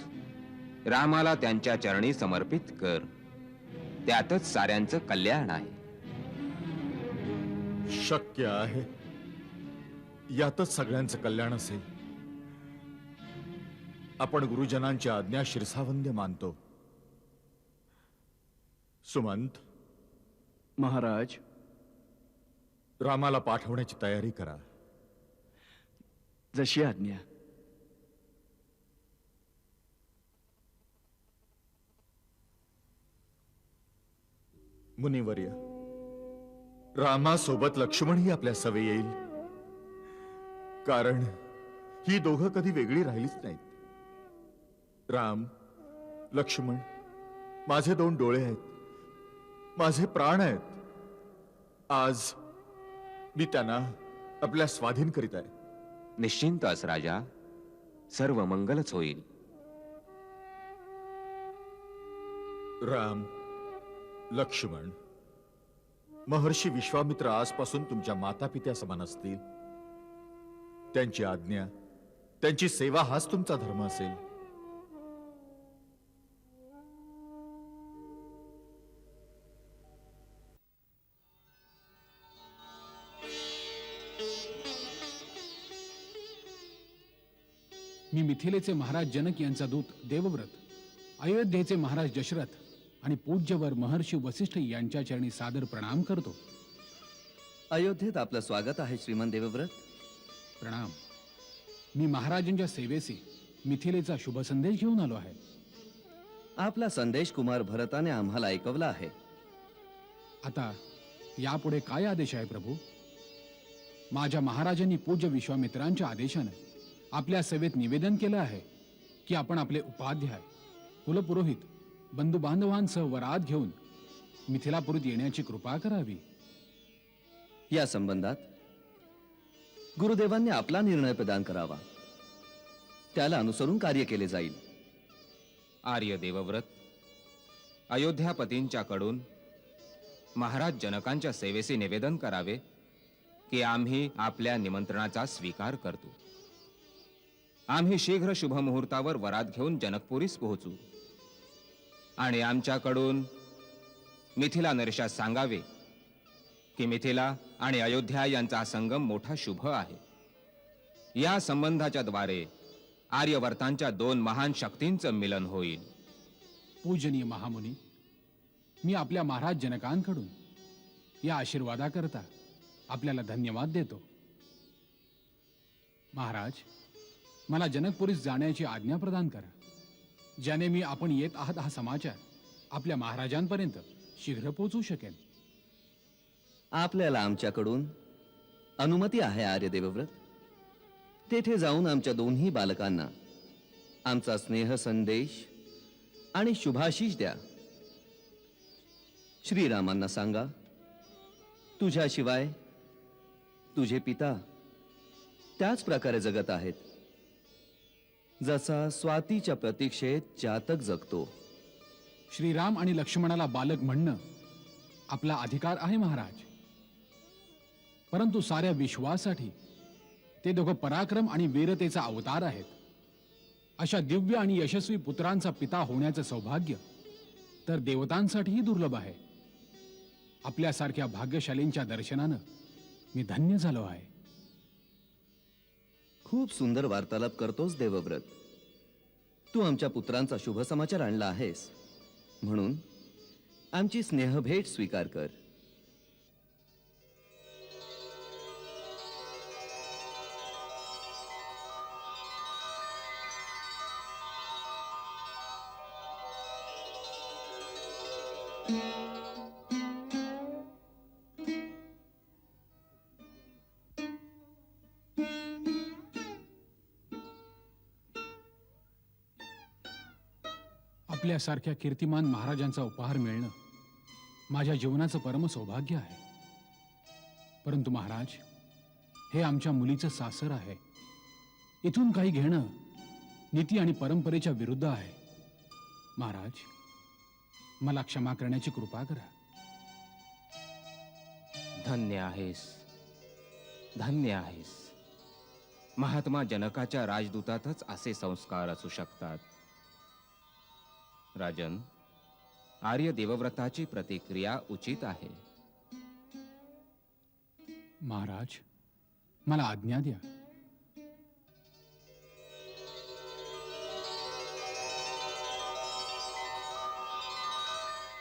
रामाला त्यांच्या चरणी समर्पित कर. त्यातच साऱ्यांचं कल्याण आहे. शक्य आहे, यातच सगळ्यांचं कल्याण असेल. आपण गुरुजनांची आज्ञा शिरसावंद्य मानतो. सुमंत, महाराज, रामाला पाठवण्याची तयारी करा. जशी आज्ञा. मुनिवर्य, रामासोबत लक्ष्मणही आपल्या सवे येईल. कारण ही दोघं कधी वेगळी राहिलीच नाहीत. राम, लक्ष्मण माझे दोन डोळे आहेत, माझे प्राण आहेत. आज मी त्यांना आपल्या स्वाधीन करीत आहे. निश्चिंत अस राजा, सर्व मंगलच होईल. राम, लक्ष्मण, महर्षी विश्वामित्र आजपासून तुमच्या मातापित्या समान असतील. त्यांची आज्ञा, त्यांची सेवा हाच तुमचा धर्म असेल. मी मिथिलेचे महाराज जनक यांचा दूत देवव्रत, अयोध्येचे महाराज दशरथ आणि पूज्यवर महर्षी वसिष्ठ यांच्या चरणी सादर प्रणाम करतो. अयोध्येत आपलं स्वागत आहे श्रीमंत देवव्रत. प्रणाम. मी महाराजांच्या सेवेसी मिथिलेचा शुभ संदेश घेऊन आलो आहे. आपला संदेश कुमार भरताने आम्हाला ऐकवला आहे. आता यापुढे काय आदेश आहे प्रभू? माझ्या महाराजांनी पूज्य विश्वामित्रांच्या आदेशाने आपल्या सेवेत निवेदन केलं आहे की आपण आपले उपाध्याय, कुलपुरोहित, बंधू बांधवांसह वरात घेऊन मिथिलापुरीत येण्याची कृपा करावी. या संबंधात गुरुदेवांनी आपला निर्णय प्रदान करावा. त्याला अनुसरून कार्य केले जाईल. आर्य देवव्रत, अयोध्यापतींच्याकडून महाराज जनकांच्या सेवेचे निवेदन करावे की आम्ही आपल्या निमंत्रणाचा स्वीकार करतो. आम्ही शीघ्र शुभ मुहूर्तावर वरात घेऊन जनकपुरीस पोहोचू आणि आमच्याकडून मिथिला नरेशास सांगावे की मिथिला आणि अयोध्या यांचा हा संगम मोठा शुभ आहे. या संबंधाच्या द्वारे आर्यवर्तांच्या दोन महान शक्तींचं मिलन होईल. पूजनीय महामुनी, मी आपल्या महाराज जनकांकडून या आशीर्वादाकरता आपल्याला धन्यवाद देतो. महाराज, मला जनकपुरीस जाण्याची आज्ञा प्रदान करा, ज्याने मी आपण येत आहात हा समाचार आपल्या महाराजांपर्यंत शीघ्र पोहोचू शकेन. आपल्याला आमच्याकडून अनुमती आहे आर्य देवव्रत. तेथे जाऊन आमच्या दोन्ही बालकांना आमचा स्नेह संदेश आणि शुभाशीष द्या. श्रीरामांना सांगा, तुझ्याशिवाय तुझे पिता त्याच प्रकारे जगत आहेत जसा स्वातीच्या प्रतीक्षेत चातक जगतो. श्रीराम आणि लक्ष्मणाला बालक म्हणणं आपला अधिकार आहे महाराज, परंतु साऱ्या विश्वासाठी ते दोघं पराक्रम आणि वीरतेचा अवतार आहेत. अशा दिव्य आणि यशस्वी पुत्रांचा पिता होण्याचं सौभाग्य तर देवतांसाठीही दुर्लभ आहे. आपल्यासारख्या भाग्यशालींच्या दर्शनानं मी धन्य झालो आहे. खूप सुंदर वार्तालाप करतोस देवव्रत. तू आमच्या पुत्रांचा शुभ समाचार आणला आहेस, म्हणून आमची स्नेहभेट स्वीकार कर. आपल्यासारख्या कीर्तिमान महाराजांचा उपहार मिळणं माझ्या जीवनाचं परम सौभाग्य आहे. परंतु महाराज, हे आमच्या मुलीचं सासर आहे. इथून काही घेणं नीती आणि परंपरेच्या विरुद्ध आहे. महाराज, मला क्षमा करण्याची कृपा करा. धन्य आहेस, धन्य आहेस. महात्मा जनकाच्या राजदूतातच असे संस्कार असू शकतात. राजन, आर्य देवव्रताची प्रतिक्रिया उचित आहे. महाराज, मला आज्ञा द्या.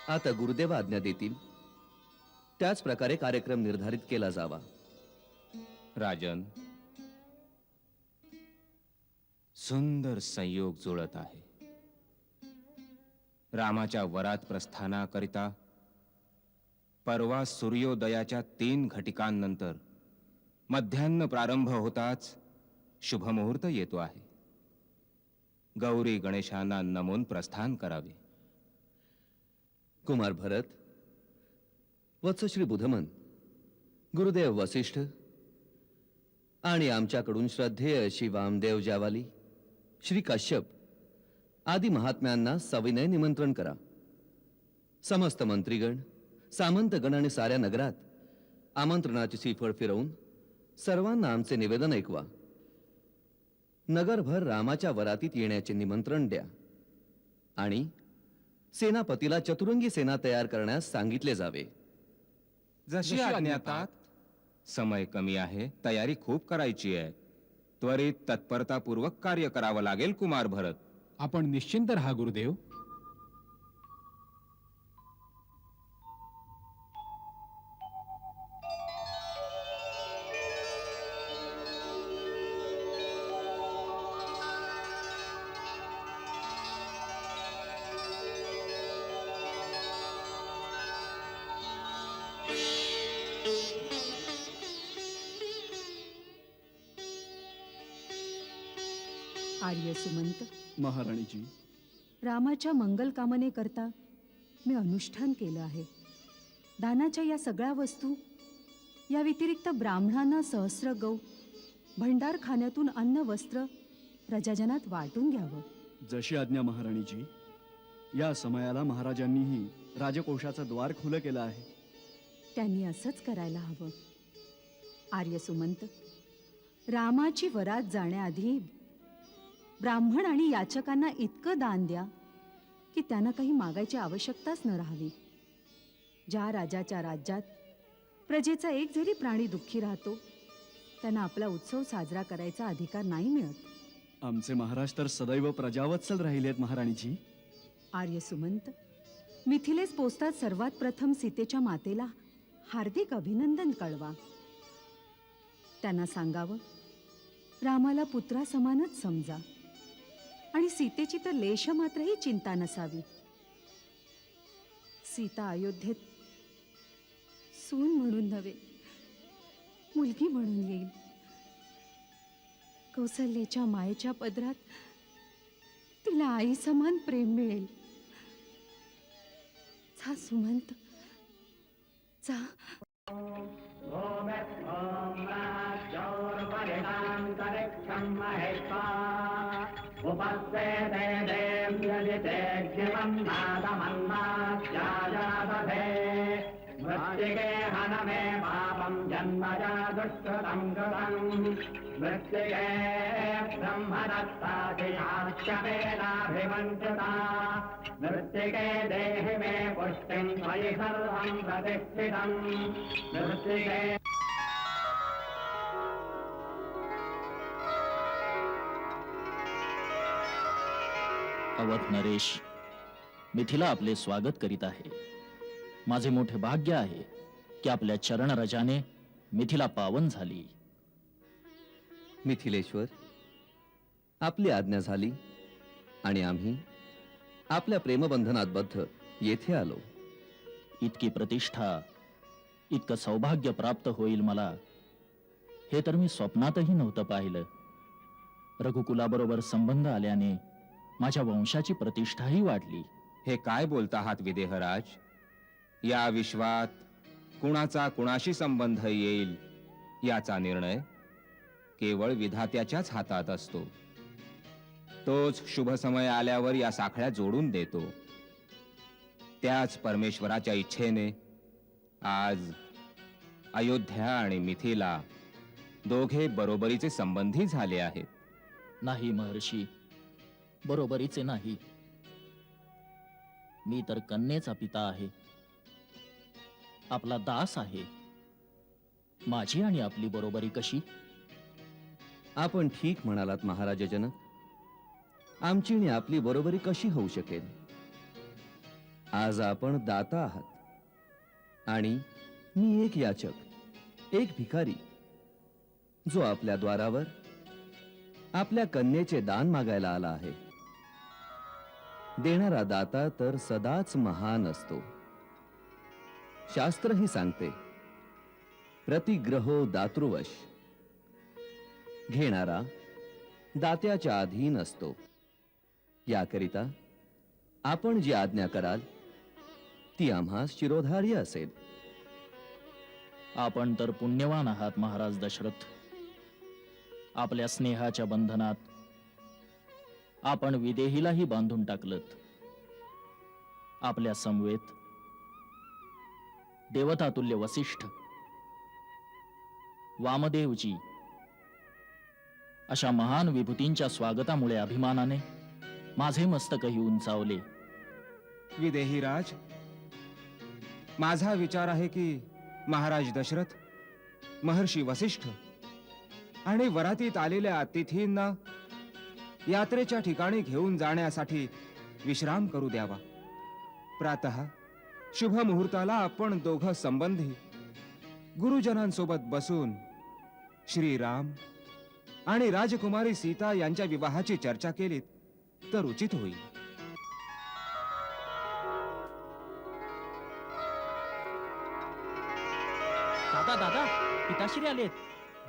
आता गुरुदेव आज्ञा देतील त्याच प्रकारे कार्यक्रम निर्धारित केला जावा. राजन, सुंदर संयोग जुळत आहे. रामाच्या वरात प्रस्थानाकरिता परवा सूर्योदयाच्या 3 घटिकांनंतर मध्यान्ह प्रारंभ होताच शुभमुहूर्त येतो आहे. गौरी गणेशांना नमून प्रस्थान करावे. कुमार भरत, वत्सश्री बुधमन, गुरुदेव वसिष्ठ आणि आमच्याकडून श्रद्धेय श्री वामदेव जावाली, श्री कश्यप आदी महात्म्यांना सविनय निमंत्रण करा. समस्त मंत्रीगण, सामंतगण आणि साऱ्या नगरात आमंत्रणाची श्रीफळ फिरवून सर्वांना आमचे निवेदन ऐकवा. नगरभर रामाच्या वरातीत येण्याचे निमंत्रण द्या आणि सेनापतीला चतुरंगी सेना तयार करण्यास सांगितले जावे. जशी आज्ञातात. समय कमी आहे, तयारी खूप करायची आहे. त्वरित तत्परतापूर्वक कार्य करावं लागेल कुमार भरत. आपण निश्चिंत राहा गुरुदेव. आर्य सुमंत, महाराणीजी, रामाच्या मंगल कामने करता मी अनुष्ठान केलं आहे. दानाच्या या सगळ्या वस्तू या व्यतिरिक्त ब्राह्मणांना सहस्र गौ, भंडारखान्यातून अन्न वस्त्र प्रजाजनात वाटून घ्यावं. जशी आज्ञा महाराणीजी. या समयाला महाराजांनीही राजकोषाचं द्वार खुलं केलं आहे. त्यांनी असंच करायला हवं. आर्य सुमंत, रामाची वरात जाण्याआधी ब्राह्मण आणि याचकांना इतकं दान द्या की त्यांना काही मागायची आवश्यकताच न राहावी. ज्या राजाच्या राज्यात प्रजेचा एक जरी प्राणी दुःखी राहतो त्यांना आपला उत्सव साजरा करायचा अधिकार नाही मिळत. आमचे महाराज तर सदैव प्रजावत्सल राहिलेत महाराणीजी. आर्य सुमंत, मिथिलेस पोचतात सर्वात प्रथम सीतेच्या मातेला हार्दिक अभिनंदन कळवा. त्यांना सांगावं, रामाला पुत्रासमानच समजा आणि सीतेची तर लेश मात्रही चिंता नसावी. सीता अयोध्येत सून म्हणून नव्हे, मुलगी म्हणून येईल. कौसल्याच्या मायेच्या पदरात तिला आई समान प्रेम मिळेल. जा सुमंत, जा. मृत्तिके हनमे पापं जन्मजा दुष्कृतं कृतं मृत्तिके ब्रह्मदत्तादिशाश्चपेनाभिमन्त्रिता मृत्तिके देहि मे पुष्टिं त्वयि सर्वं प्रतिष्ठितं मृत्तिके. अवध नरेश, मिथिला आपले स्वागत करीत आहे. माझे मोठे भाग्य आहे की आपल्या चरण रजाने मिथिला पावन झाली. मिथिलेश्वर, आपली आज्ञा झाली आणि आम्ही आपल्या प्रेमबंधनात बद्ध येथे आलो. इतकी प्रतिष्ठा, इतकं सौभाग्य प्राप्त होईल मला, हे तर मी स्वप्नातही नव्हतं पाहिलं. रघुकुलाबरोबर संबंध आल्याने माझ्या वंशाची प्रतिष्ठाही वाढली. हे काय बोलता आहात विदेहराज? या विश्वात कुणाचा कुणाशी संबंध येईल याचा निर्णय केवळ विधात्याच्याच हातात असतो. तोच शुभ समय आल्यावर या साखळ्या जोडून देतो. त्याच परमेश्वराच्या इच्छेने आज अयोध्या आणि मिथिला दोघे बरोबरीचे संबंधी झाले आहेत. नाही महर्षी, बरोबरीचे नाही. मी तर कन्येचा पिता आहे, आपला दास आहे. माझी आणि आपली बरोबरी कशी? आपण ठीक म्हणालात महाराज जनक. आमची आणि आपली बरोबरी कशी होऊ शकेल? आज आपण दाता आहात आणि मी एक याचक, एक भिकारी, जो आपल्या द्वारावर आपल्या कन्येचे दान मागायला आला आहे. देणारा दाता तर सदाच महान असतो. शास्त्रही सांगते, प्रतिग्रहो दातृवश. घेणारा दात्याच्या अधीन असतो. याकरिता आपण जी आज्ञा कराल ती आम्हास शिरोधार्य असेल. आपण तर पुण्यवान आहात महाराज दशरथ. आपल्या स्नेहाच्या बंधनात आपण विदेहीलाही बांधून टाकलत. आपल्या समवेत देवतातुल्य वसिष्ठ, वामदेवजी अशा महान विभूतींच्या स्वागतामुळे अभिमानाने माझे मस्तकही उंचावले. विदेहीराज, माझा विचार आहे की महाराज दशरथ, महर्षी वसिष्ठ आणि वरातीत आलेल्या अतिथींना यात्रेच्या ठिकाणी घेऊन जाण्यासाठी विश्राम करू द्यावा. प्रातः शुभ मुहूर्ताला आपण दोघं संबंधी गुरुजनांसोबत बसून श्रीराम आणि राजकुमारी सीता यांच्या विवाहाची चर्चा केलीत तर उचित होईल. दादा दादा, पिताश्री आलेत.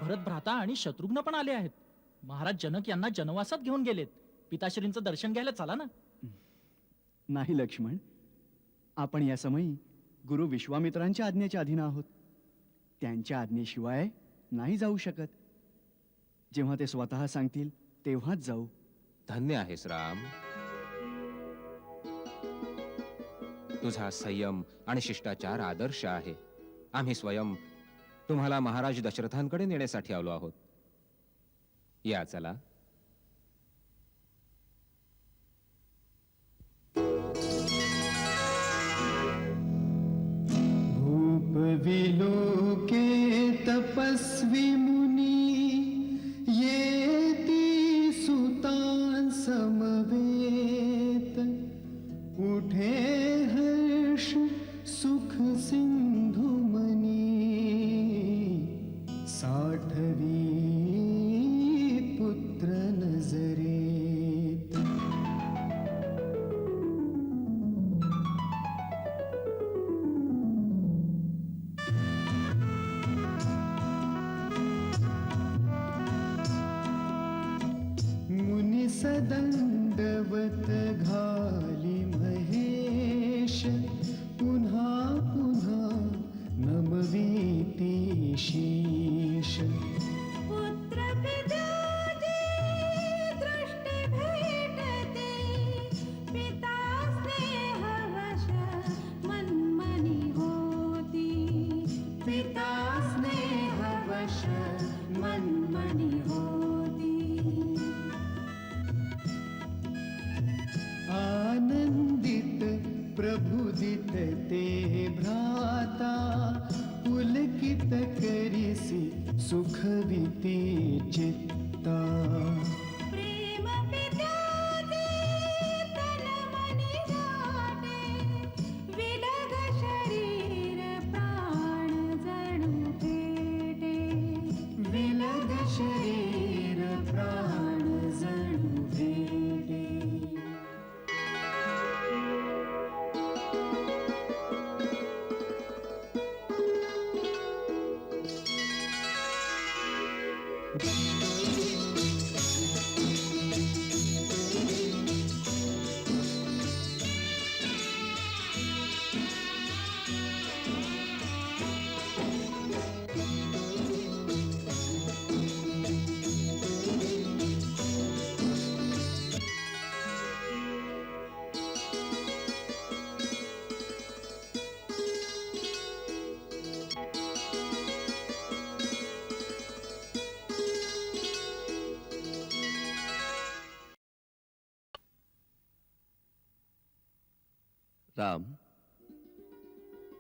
भरत भ्राता आणि शत्रुघ्न पण आले आहेत. महाराज जनक यांना जनवासात घेऊन गेलेत. पिताश्रींचं दर्शन घ्यायला चला ना. नाही लक्ष्मण, आपण या समयी गुरु विश्वामित्रांच्या आज्ञेच्या अधीन आहोत. त्यांच्या आज्ञेशिवाय नाही जाऊ शकत. जेव्हा ते स्वतः सांगतील तेव्हाच जाऊ. धन्य आहेस राम. तुझा संयम आणि शिष्टाचार आदर्श आहे. आम्ही स्वयं तुम्हाला महाराज दशरथांकडे नेण्यासाठी आलो आहोत. या चला. भूप विलोके तपस्वी मुनी येती सुतां समवेत. उठे हर्ष सुख सिंधु मनी साठवी पुत्र नजरेत. मुनी सदंडवत घाली महेश. पुन्हा पुन्हा नमवीती शीश. पुत्र पित्यादी दृष्टी भेटते. पिता स्नेहवश मनमनी होती. पिता स्नेहवश मनमनी होती. आ राम,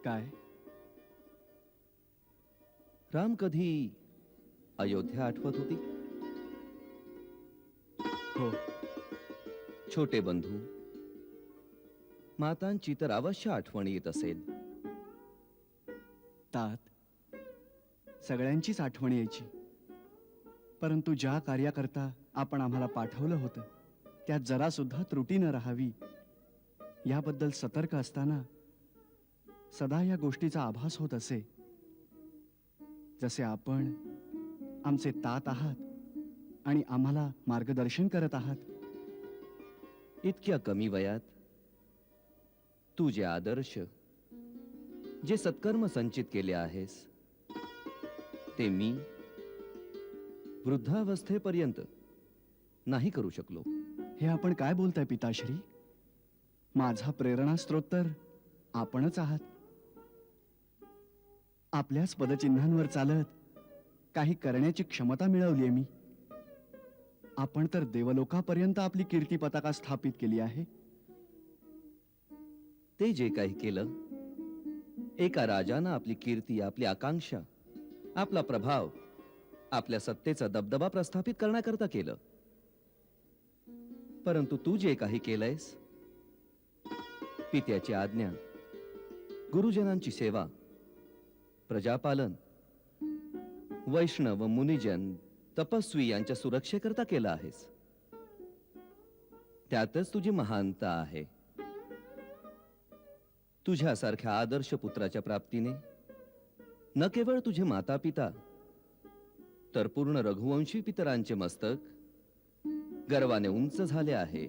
काय? राम, कधी अयोध्या आठवत होती? हो. छोटे बंधू, मातांची तर अवश्य आठवण येत असेल. तात, सगळ्यांचीच आठवण यायची. परंतु ज्या कार्याकरता आपण आम्हाला पाठवलं होतं त्यात जरा सुद्धा त्रुटी न राहावी याबद्दल सतर्क असताना सदा या गोष्टीचा आभास होत असे. जसे आपण आमचे तात आहात आणि आम्हाला मार्गदर्शन करत आहात. इतक्या कमी वयात तू जे आदर्श, जे सत्कर्म संचित केले आहेस ते मी वृद्धावस्थेपर्यंत नाही करू शकलो. हे आपण काय बोलताय पिताश्री? माझा प्रेरणास्त्रोत तर आपणच आहात. आपल्याच पदचिन्हांवर चालत काही करण्याची क्षमता मिळवली मी. आपण तर देवलोकापर्यंत आपली कीर्ती पताका स्थापित केली आहे. ते जे काही केलं, एका राजानं आपली कीर्ती, आपली आकांक्षा, आपला प्रभाव, आपल्या सत्तेचा दबदबा प्रस्थापित करण्याकरता केलं. परंतु तू जे काही केलंयस, पित्याची आज्ञा, गुरुजनांची सेवा, प्रजापालन, वैष्णव, मुनिजन, तपस्वी यांच्या सुरक्षेकरता केलं आहेस. त्यातच तुझी महानता आहे. तुझ्यासारख्या आदर्श पुत्राच्या प्राप्तीने न केवळ तुझे माता पिता तर पूर्ण रघुवंशी पितरांचे मस्तक गर्वाने उंच झाले आहे.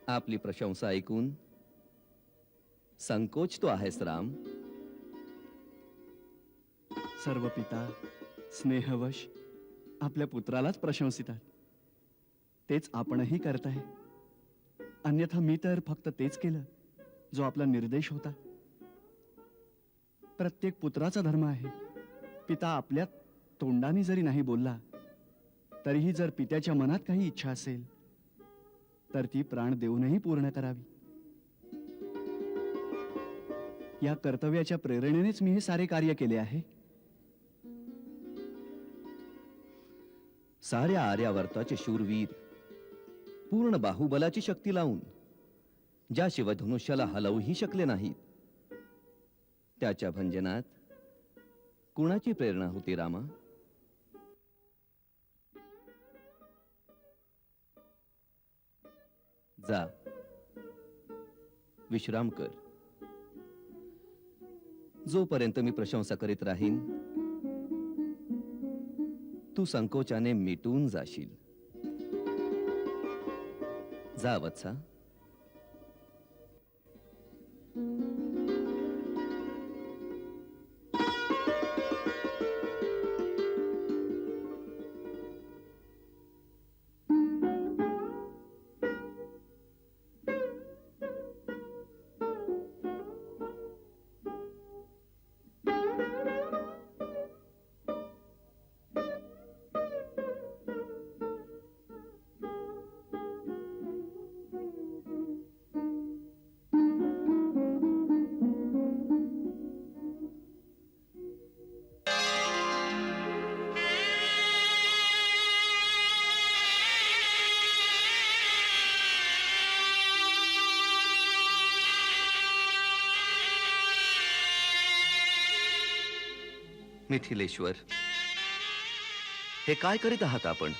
आपली प्रशंसा ऐकून संकोच तो आहेस राम. सर्व पिता स्नेहवश आपल्या पुत्रालाच प्रशंसितात. तेच आपणही करताय. अन्यथा मी तर फक्त तेच केलं जो आपला निर्देश होता. प्रत्येक पुत्राचा धर्म आहे. पिता आपल्या तोंडाने जरी नाही बोलला तरीही जर पित्याच्या मनात काही इच्छा असेल तर ती प्राण देऊनही पूर्ण करावी. या कर्तव्याच्या प्रेरणेनेच मी हे सारे कार्य केले आहे. साऱ्या आर्यावर्ताचे शूरवीर पूर्ण बाहुबलाची शक्ती लावून ज्या शिवधनुष्याला हलवूही शकले नाहीत, त्याच्या भंजनात कुणाची प्रेरणा होती रामा? जा, विश्राम कर. जोपर्यंत मी प्रशंसा करीत राहीन तू संकोचाने मिटून जाशील. जा वत्सा. मिथिलेश्वर, हे काय करीत आहात आपण?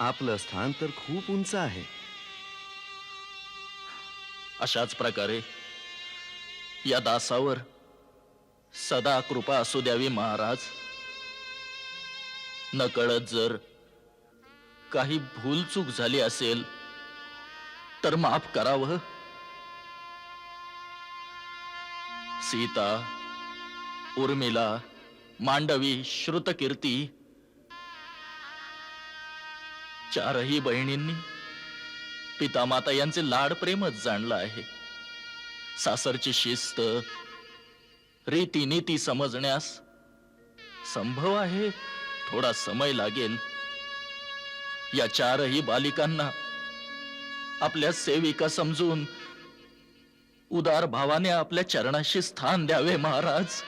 आपलं स्थान तर खूप उंच आहे. अशाच प्रकारे या दासावर सदा कृपा असू द्यावी महाराज. नकळत जर काही भूलचूक झाली असेल तर माफ करावं. सीता, उर्मिला, मांडवी, श्रुतकीर्ती चारही बहिणींनी पितामाता यांचे लाड प्रेमच जाणलं आहे. सासरची शिस्त, रीतीनीती समजण्यास संभव आहे थोडा समय लागेल. या चारही बालिकांना आपल्या सेविका समजून उदार भावाने आपल्या चरणाशी स्थान द्यावे महाराज.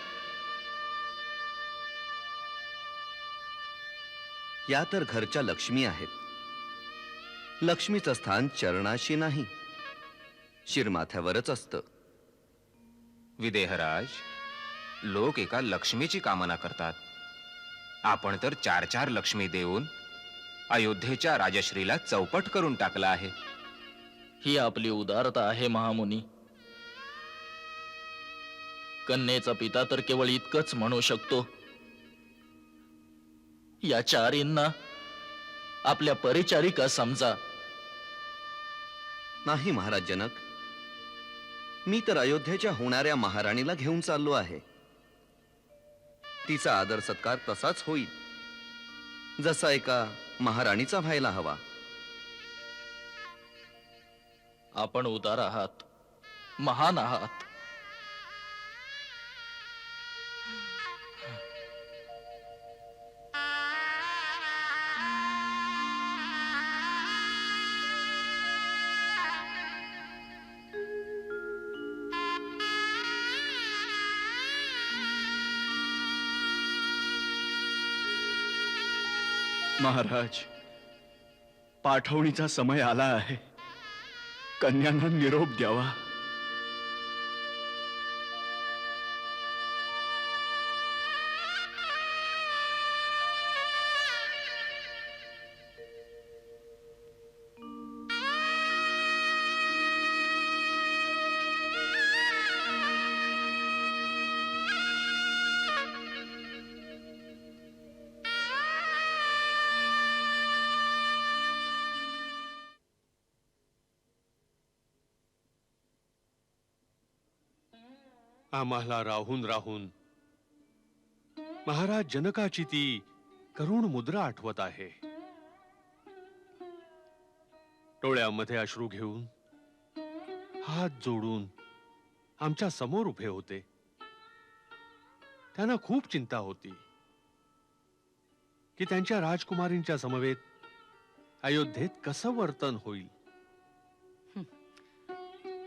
या तर घरच्या लक्ष्मी आहेत. लक्ष्मीचं स्थान चरणाशी नाही, शिरमाथ्यावरच असतं. विदेहराज, लोक एका लक्ष्मीची कामना करतात. आपण तर 4-4 लक्ष्मी देऊन अयोध्येच्या राजश्रीला चौपट करून टाकला आहे. ही आपली उदारता आहे महामुनी. कन्येचा पिता तर केवळ इतकंच म्हणू शकतो, या चारींना आपल्या परिचारिका समजा. नाही महाराज जनक, मी तर अयोध्येच्या होणाऱ्या महाराणीला घेऊन चाललो आहे. तिचा आदर सत्कार तसाच होईल जसा एका महाराणीचा व्हायला हवा. आपण उदार आहात, महान आहात. महाराज, पाठवणीचा समय आला आहे. कन्यांना निरोप द्यावा. आम्हाला राहून राहून महाराज जनकाची ती करुण मुद्रा आठवत आहे. डोळ्यामध्ये अश्रू घेऊन हात जोडून आमच्या समोर उभे होते. त्यांना खूप चिंता होती की त्यांच्या राजकुमारींच्या समवेत अयोध्येत कसं वर्तन होईल.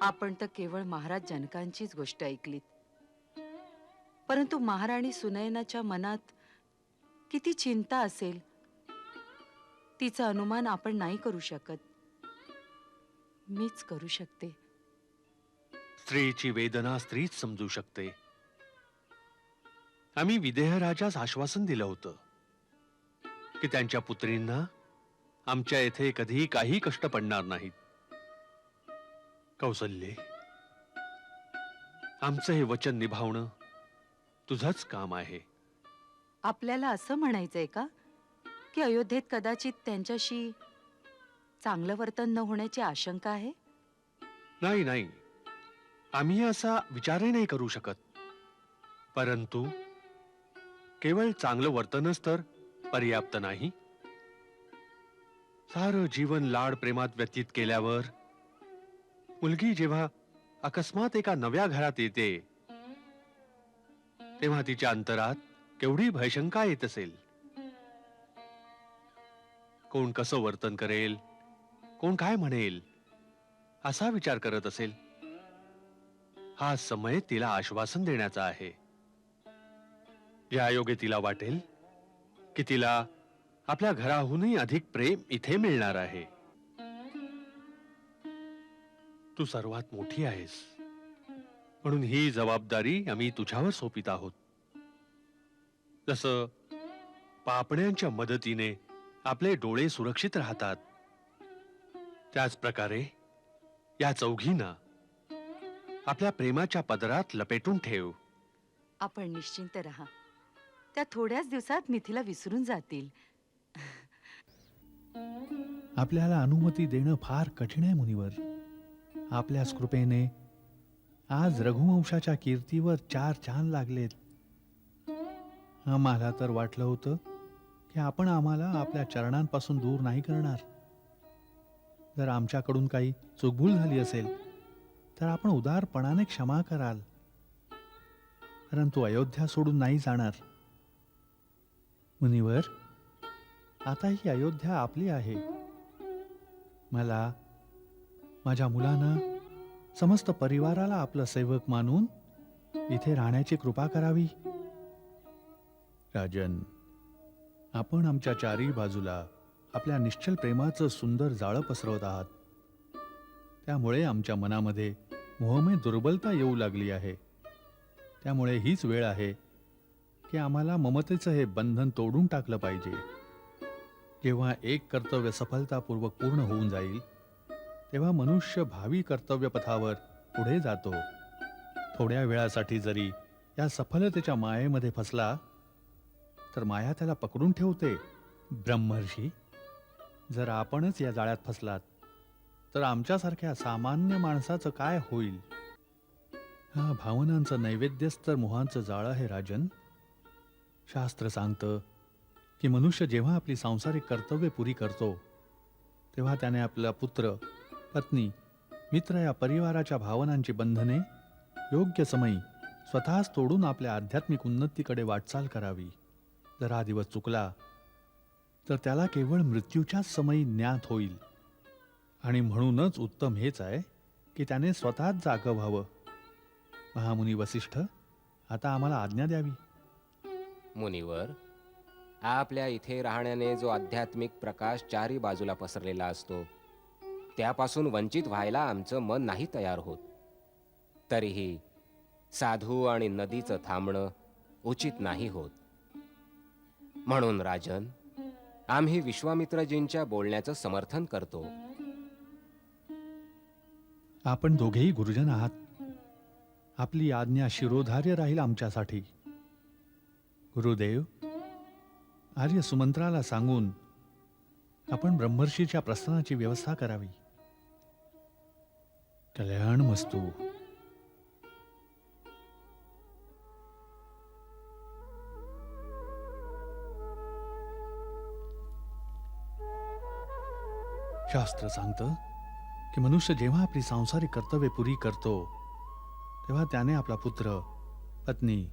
आपण तर केवळ महाराज जनकांचीच गोष्ट ऐकलीत, परंतु महाराणी सुनयनाच्या मनात किती चिंता असेल तिचा अनुमान आपण नाही करू शकत. मीच करू शकते. स्त्रीची वेदना स्त्रीच समजू शकते. आम्ही विदेहराजास आश्वासन दिलं होतं की त्यांच्या पुत्रींना आमच्या येथे कधीही काही कष्ट पडणार नाहीत. कौसल्ये, आमचं हे वचन निभावणं तुझंच काम आहे. आपल्याला असं म्हणायचंय का की अयोध्येत कदाचित त्यांच्याशी चांगलं वर्तन न होण्याची आशंका आहे? नाही नाही, आम्ही असा विचारही नाही करू शकत. परंतु केवळ चांगलं वर्तनच तर पर्याप्त नाही. सारं जीवन लाड प्रेमात व्यतीत केल्यावर मुलगी जेव्हा अकस्मात एका नव्या घरात येते तेव्हा तिच्या अंतरात केवढी भयशंका येत असेल. कोण कसं वर्तन करेल, कोण काय म्हणेल असा विचार करत असेल. हा समय तिला आश्वासन देण्याचा आहे. ज्यायोगे तिला वाटेल की तिला आपल्या घराहूनही अधिक प्रेम इथे मिळणार आहे. तू सर्वात मोठी आहेस म्हणून ही जबाबदारी आम्ही तुझ्यावर सोपित आहोत. जसं पापण्यांच्या मदतीने आपले डोळे सुरक्षित राहतात, त्याच प्रकारे या चौघींना आपल्या प्रेमाच्या पदरात लपेटून ठेव. आपण निश्चिंत राहा. त्या थोड्याच दिवसात मिथिला विसरून जातील. आपल्याला अनुमती देणं फार कठीण आहे मुनिवर. आपल्याच कृपेने आज रघुवंशाच्या कीर्तीवर 4 चांद लागलेत. आम्हाला तर वाटलं होतं की आपण आम्हाला आपल्या चरणांपासून दूर नाही करणार. जर आमच्याकडून काही चूकभूल झाली असेल तर आपण उदारपणाने क्षमा कराल, परंतु अयोध्या सोडून नाही जाणार. मुनिवर, आता ही अयोध्या आपली आहे. मला, माझ्या मुलानं, समस्त परिवाराला आपलं सेवक मानून इथे राहण्याची कृपा करावी. राजन, आपण आमच्या चारही बाजूला आपल्या निश्चल प्रेमाचं सुंदर जाळं पसरवत आहात. त्यामुळे आमच्या मनामध्ये मोहमय दुर्बलता येऊ लागली आहे. त्यामुळे हीच वेळ आहे की आम्हाला ममतेचं हे बंधन तोडून टाकलं पाहिजे. जेव्हा एक कर्तव्य सफलतापूर्वक पूर्ण होऊन जाईल तेव्हा मनुष्य भावी कर्तव्यपथावर पुढे जातो. थोड्या वेळासाठी जरी या सफलतेच्या मायेमध्ये फसला तर माया त्याला पकडून ठेवते. ब्रह्मर्षी, जर आपणच या जाळ्यात फसलात तर आमच्यासारख्या सामान्य माणसाचं काय होईल? हा भावनांचं नैवेद्यच तर मोहांचं जाळं आहे राजन. शास्त्र सांगतं की मनुष्य जेव्हा आपली सांसारिक कर्तव्ये पुरी करतो तेव्हा त्याने आपला पुत्र, पत्नी, मित्र या परिवाराच्या भावनांची बंधने योग्य समयी स्वतःच तोडून आपल्या आध्यात्मिक उन्नतीकडे वाटचाल करावी. जर हा दिवस चुकला तर त्याला केवळ मृत्यूच्याच समयी ज्ञात होईल. आणि म्हणूनच उत्तम हेच आहे की त्याने स्वतःच जागं व्हावं. महामुनी वसिष्ठ, आता आम्हाला आज्ञा द्यावी. मुनिवर, आपल्या इथे राहण्याने जो आध्यात्मिक प्रकाश चारी बाजूला पसरलेला असतो त्यापासून वंचित व्हायला आमचं मन नाही तयार होत. तरीही साधू आणि नदीचं थांबणं उचित नाही होत. म्हणून राजन, आम्ही विश्वामित्रजींच्या बोलण्याचं समर्थन करतो. आपण दोघेही गुरुजन आहात. आपली आज्ञा शिरोधार्य राहील आमच्यासाठी. गुरुदेव, आर्य सुमंत्राला सांगून आपण ब्रह्मर्षीच्या प्रस्थानाची व्यवस्था करावी. कल्याण मस्तू. शास्त्र सांगतं की मनुष्य जेव्हा आपली सांसारिक कर्तव्ये पुरी करतो तेव्हा त्याने आपला पुत्र, पत्नी,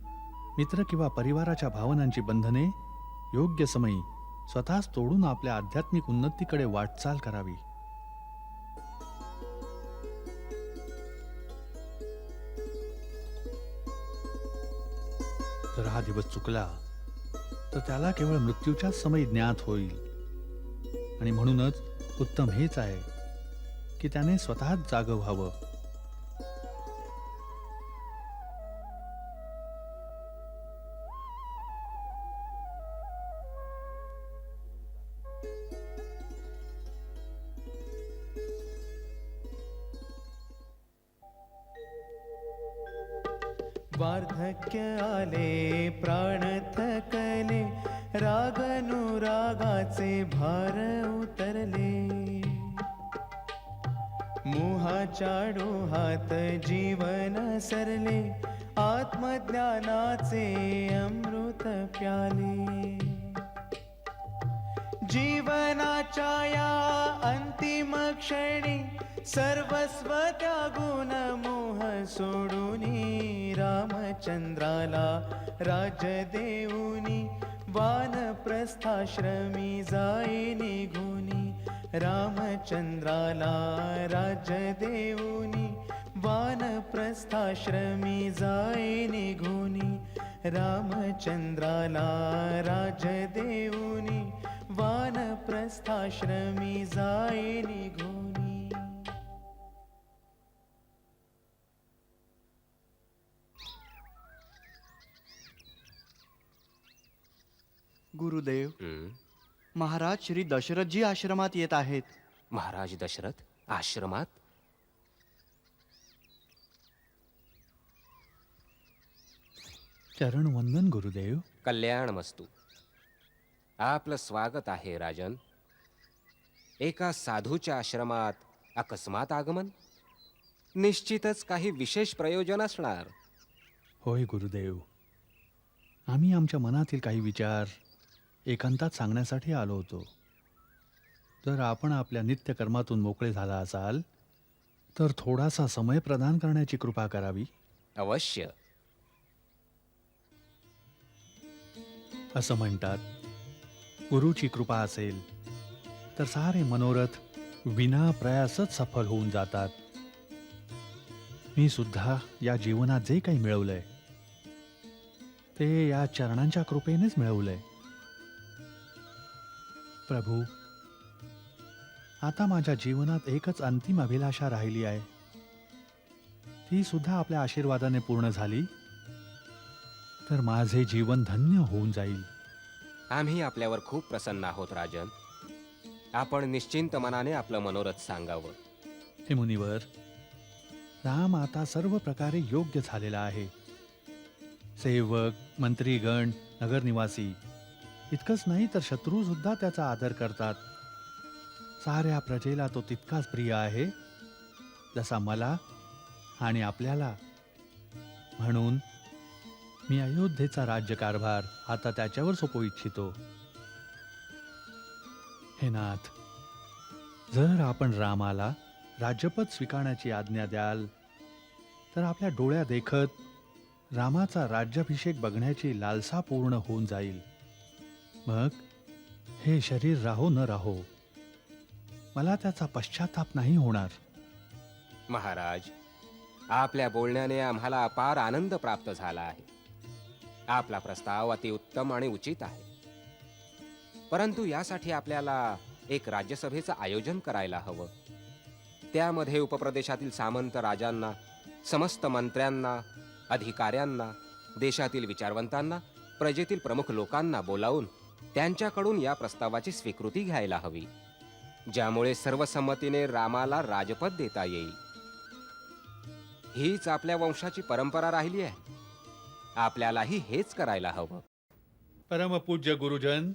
मित्र किंवा परिवाराच्या भावनांची बंधने योग्य समयी स्वतःच तोडून आपल्या आध्यात्मिक उन्नतीकडे वाटचाल करावी. जर हा दिवस चुकला तर त्याला केवळ मृत्यूच्याच समयी ज्ञात होईल. आणि म्हणूनच उत्तम हेच आहे की त्याने स्वतःच जागं व्हावं. वार्धक्य आले, प्राण थकले, रागानुरागाचे भार उतरले. मोहाच्या डोहात जीवन सरले, आत्मज्ञानाचे अमृत प्याले. जीवनाच्या या अंतिम क्षणी सर्वस्व त्यागून मोह सोडूनी रामचंद्राला राज देऊनी वानप्रस्थाश्रमी जाई निघूनी. रामचंद्राला राज देऊनी वानप्रस्थाश्रमी जाई निघूनी. रामचंद्राला राज देऊनी वानप्रस्थाश्रमी जाई निघूनी. गुरुदेव, महाराज श्री दशरथजी आश्रमात येत आहेत. महाराज दशरथ आश्रमात? चरण वंदन गुरुदेव. कल्याण मस्तू. आपलं स्वागत आहे राजन. एका साधूच्या आश्रमात अकस्मात आगमन? निश्चितच काही विशेष प्रयोजन असणार. होय गुरुदेव, आम्ही आमच्या मनातील काही विचार एकांतात सांगण्यासाठी आलो होतो. जर आपण आपल्या नित्यकर्मातून मोकळे झाला असाल तर थोडासा समय प्रदान करण्याची कृपा करावी. अवश्य. असं म्हणतात गुरुची कृपा असेल तर सारे मनोरथ विना प्रयासच सफल होऊन जातात. मी सुद्धा या जीवनात जे काही मिळवलंय ते या चरणांच्या कृपेनेच मिळवलंय. प्रभू, आता माझ्या जीवनात एकच अंतिम अभिलाषा राहिली आहे. ती सुद्धा आपल्या आशीर्वादाने पूर्ण झाली तर माझे जीवन धन्य होऊन जाईल. आम्ही आपल्यावर खूप प्रसन्न आहोत राजन. आपण निश्चिंत मनाने आपलं मनोरथ सांगावं. हे मुनिवर, राम आता सर्व प्रकारे योग्य झालेला आहे. सेवक, मंत्रीगण, नगरनिवासी इतकंच नाही तर शत्रू सुद्धा त्याचा आदर करतात. साऱ्या प्रजेला तो तितकाच प्रिय आहे जसा मला आणि आपल्याला. म्हणून मी अयोध्येचा राज्यकारभार आता त्याच्यावर सोपवू इच्छितो. हे नाथ, जर आपण रामाला राज्यपद स्वीकारण्याची आज्ञा द्याल तर आपल्या डोळ्या देखत रामाचा राज्याभिषेक बघण्याची लालसा पूर्ण होऊन जाईल. मग हे शरीर राहो न राहो, मला त्याचा पश्चाताप नाही होणार. महाराज, आपल्या बोलण्याने आम्हाला अपार आनंद प्राप्त झाला आहे. आपला प्रस्ताव अतिउत्तम आणि उचित आहे. परंतु यासाठी आपल्याला एक राज्यसभेचं आयोजन करायला हवं. त्यामध्ये उपप्रदेशातील सामंत राजांना, समस्त मंत्र्यांना, अधिकाऱ्यांना, देशातील विचारवंतांना, प्रजेतील प्रमुख लोकांना बोलावून त्यांच्याकडून या प्रस्तावाची स्वीकृती घ्यायला हवी, ज्यामुळे सर्वसंमतीने रामाला राजपद देता येईल. हीच आपल्या वंशाची परंपरा राहिली आहे. आपल्यालाही हेच करायला हवं. परमपूज्य गुरुजन,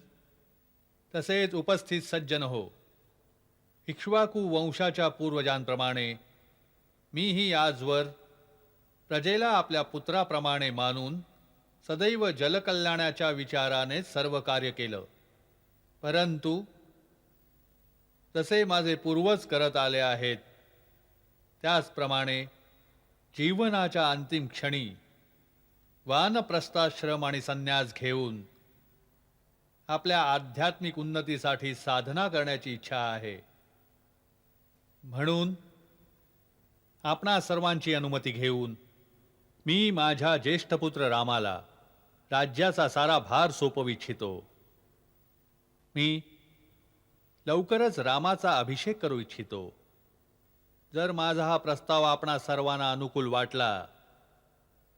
तसेच उपस्थित सज्जन हो, इक्ष्वाकू वंशाच्या पूर्वजांप्रमाणे मीही आजवर प्रजेला आपल्या पुत्राप्रमाणे मानून सदैव जलकल्याणाच्या विचाराने सर्व कार्य केलं. परंतु जसे माझे पूर्वज करत आले आहेत त्याचप्रमाणे जीवनाच्या अंतिम क्षणी वानप्रस्थाश्रम आणि संन्यास घेऊन आपल्या आध्यात्मिक उन्नतीसाठी साधना करण्याची इच्छा आहे. म्हणून आपणा सर्वांची अनुमती घेऊन मी माझ्या ज्येष्ठ पुत्र रामाला राज्याचा सारा भार सोपवू इच्छितो. मी लवकरच रामाचा अभिषेक करू इच्छितो. जर माझा हा प्रस्ताव आपणा सर्वांना अनुकूल वाटला,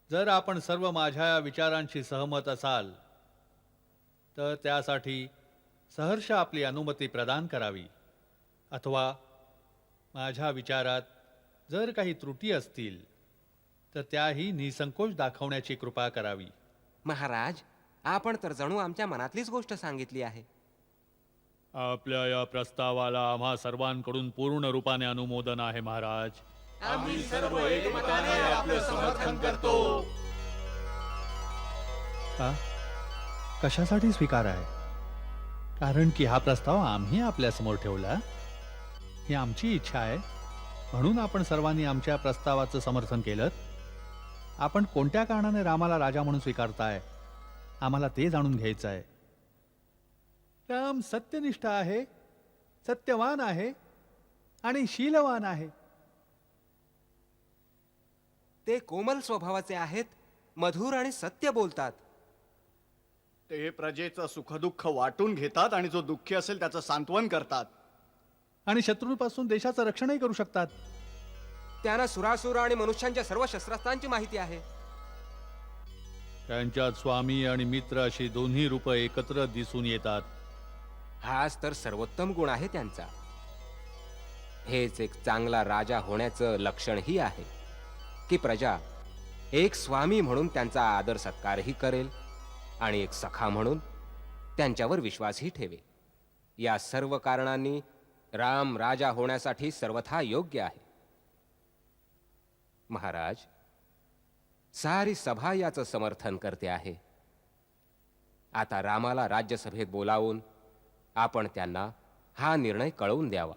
जर आपण सर्व माझ्या या विचारांशी सहमत असाल तर त्यासाठी सहर्ष आपली अनुमती प्रदान करावी. अथवा माझ्या विचारात जर काही त्रुटी असतील तर त्याही निसंकोच दाखवण्याची कृपा करावी. महाराज, आपण तर जणू आमच्या मनातलीच गोष्ट सांगितली आहे. आपल्या या प्रस्तावाला आम्हा सर्वांकडून पूर्ण रूपाने अनुमोदन आहे महाराज. आम्ही सर्व एकमताने आपलं समर्थन करतो. का? कशासाठी स्वीकार आहे? कारण की हा प्रस्ताव आम्ही आपल्या समोर ठेवला, ही आमची इच्छा आहे, म्हणून आपण सर्वांनी आमच्या प्रस्तावाचं समर्थन केलं. आपण कोणत्या कारणाने रामाला राजा म्हणून स्वीकारताय, आम्हाला ते जाणून घ्यायचं आहे. राम सत्यनिष्ठ आहे, सत्यवान आहे आणि शीलवान आहे. ते कोमल स्वभावाचे आहेत, मधुर आणि सत्य बोलतात. ते प्रजेचं सुखदुःख वाटून घेतात आणि जो दुःखी असेल त्याचं सांत्वन करतात. आणि शत्रूंपासून देशाचं रक्षणही करू शकतात. त्यांना सुरासुर आणि मनुष्यांच्या सर्व शस्त्रास्त्रांची माहिती आहे. त्यांच्यात स्वामी आणि मित्र अशी दोन्ही रूपं एकत्र दिसून येतात. हाच तर सर्वोत्तम गुण आहे त्यांचा. हेच एक चांगला राजा होण्याचं लक्षणही आहे की प्रजा एक स्वामी म्हणून त्यांचा आदर सत्कारही करेल आणि एक सखा म्हणून त्यांच्यावर विश्वासही ठेवेल. या सर्व कारणांनी राम राजा होण्यासाठी सर्वथा योग्य आहे. महाराज, सारी सभा याचं समर्थन करते आहे. आता रामाला राज्यसभेत बोलावून आपण त्यांना हा निर्णय कळवून द्यावा.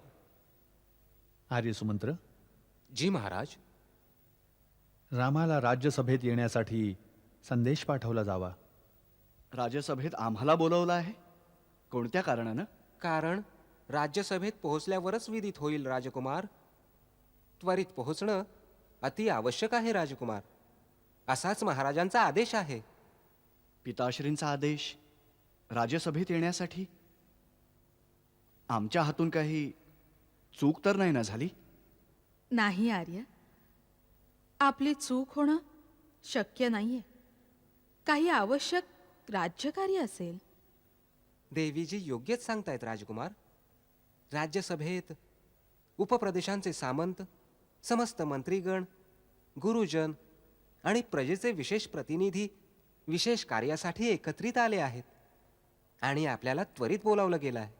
आर्य सुमंत्र, जी महाराज. रामाला राज्यसभेत येण्यासाठी संदेश पाठवला जावा. राज्यसभेत आम्हाला बोलवलं आहे? कोणत्या कारणानं? कारण राज्यसभेत पोहोचल्यावरच विदित होईल राजकुमार. त्वरित पोहोचणं अति आवश्यक आहे राजकुमार. असाच महाराजांचा आदेश आहे. पिताश्रींचा आदेश राज्यसभेत येण्यासाठी आमच्या हातून काही चूक तर नाही ना झाली? नाही आर्य, आपली चूक होणं शक्य नाहीये. काही आवश्यक राज्यकार्य असेल. देवीजी योग्यच सांगतायत राजकुमार. राज्यसभेत उपप्रदेशांचे सामंत, समस्त मंत्रीगण, गुरुजन आणि प्रजेचे विशेष प्रतिनिधी विशेष कार्यासाठी एकत्रित आले आहेत आणि आपल्याला त्वरित बोलावलं गेलं आहे.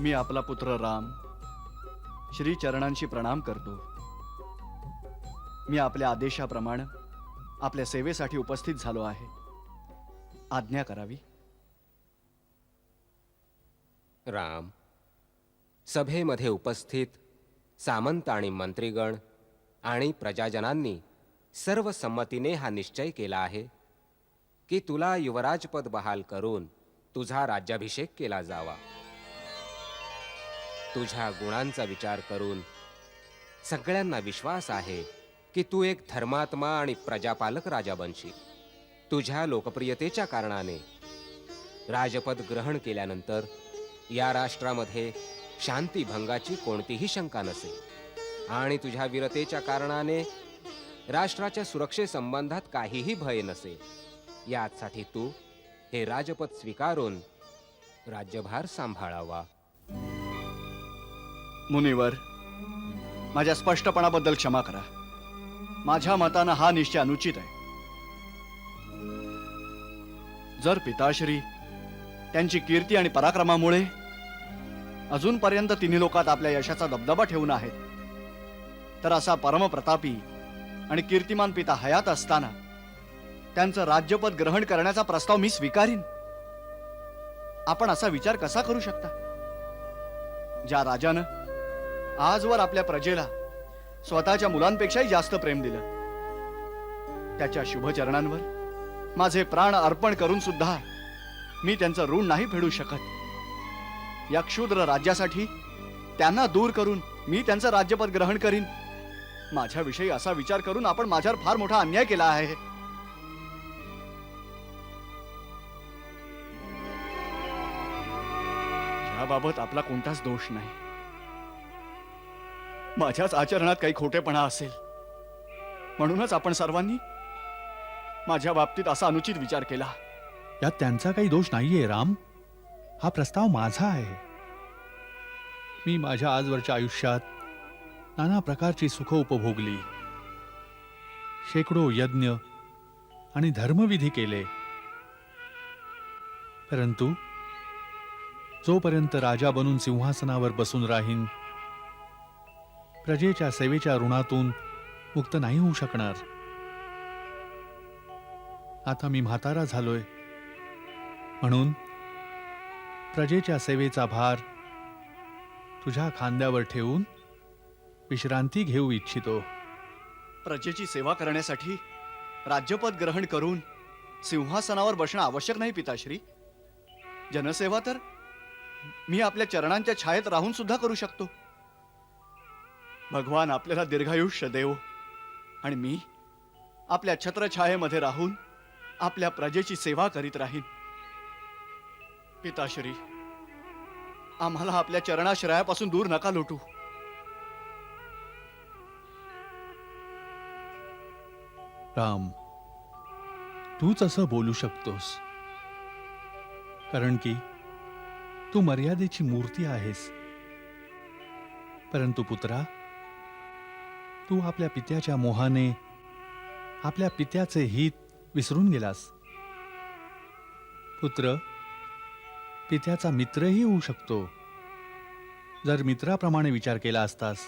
मी आपला पुत्र राम श्री चरणांशी प्रणाम करतो. मी आपल्या आदेशाप्रमाणे आपल्या सेवेसाठी उपस्थित झालो आहे. आज्ञा करावी. राम, सभेमध्ये उपस्थित सामंत आणि मंत्रीगण आणि प्रजाजनांनी सर्व संमतीने हा निश्चय केला आहे की तुला युवराजपद बहाल करून तुझा राज्याभिषेक केला जावा. तुझ्या गुणांचा विचार करून सगळ्यांना विश्वास आहे की तू एक धर्मात्मा आणि प्रजापालक राजा बनशील. तुझ्या लोकप्रियतेच्या कारणाने राजपद ग्रहण केल्यानंतर या राष्ट्रामध्ये शांतीभंगाची कोणतीही शंका नसेल आणि तुझ्या वीरतेच्या कारणाने राष्ट्राच्या सुरक्षेसंबंधात काहीही भय नसेल. यासाठी तू हे राजपद स्वीकारून राज्यभार सांभाळावा. मुनिवर, माझ्या स्पष्टपणाबद्दल क्षमा करा. माझ्या मतानं हा निश्चय अनुचित आहे. जर पिताश्री त्यांची कीर्ती आणि पराक्रमामुळे अजूनपर्यंत तिन्ही लोकात आपल्या यशाचा दबदबा ठेवून आहेत, तर असा परमप्रतापी आणि कीर्तिमान पिता हयात असताना त्यांचं राज्यपद ग्रहण करण्याचा प्रस्ताव मी स्वीकारीन. आपण असा विचार कसा करू शकता? ज्या राजानं आजवर आपल्या प्रजेला स्वतःच्या मुलांपेक्षाही जास्त प्रेम दिलं, त्याच्या शुभचरणांवर माझे प्राण अर्पण करून सुद्धा मी त्यांचं ऋण नाही फेडू शकत. या क्षुद्र राज्यासाठी त्यांना दूर करून मी त्यांचं राज्यपद ग्रहण करीन. माझ्याविषयी असा विचार करून आपण माझ्यावर फार मोठा अन्याय केला आहे. याबाबत आपला कोणताच दोष नाही. माझ्याच आचरणात काही खोटेपणा असेल म्हणूनच आपण सर्वांनी माझ्या बाबतीत असा अनुचित विचार केला. यात त्यांचा काही दोष नाहीये राम. हा प्रस्ताव माझा आहे. मी माझ्या आजवरच्या आयुष्यात नाना प्रकारची सुख उपभोगली, शेकडो यज्ञ आणि धर्मविधी केले. परंतु जोपर्यंत राजा बनून सिंहासनावर बसून राहीन, प्रजेच्या सेवेच्या ऋणातून मुक्त नाही होऊ शकणार. आता मी म्हातारा झालोय, म्हणून प्रजेच्या सेवेचा भार तुझ्या खांद्यावर ठेवून विश्रांती घेऊ इच्छितो. प्रजेची सेवा करण्यासाठी राज्यपद ग्रहण करून सिंहासनावर बसणं आवश्यक नाही पिताश्री. जनसेवा तर मी आपल्या चरणांच्या छायेत राहून सुद्धा करू शकतो. भगवान आपल्याला दीर्घायुष्य देव आणि मी आपल्या छत्रछायेमध्ये राहून आपल्या प्रजेची सेवा करीत राहीन. पिताश्री, आम्हाला आपल्या चरणाश्रयापासून दूर नका लोटू. राम, तूच असं बोलू शकतोस, कारण की तू मर्यादेची मूर्ती आहेस. परंतु पुत्रा, तू आपल्या पित्याच्या मोहाने आपल्या पित्याचे हित विसरून गेलास. पुत्र पित्याचा मित्रही होऊ शकतो. जर मित्राप्रमाणे विचार केला असतास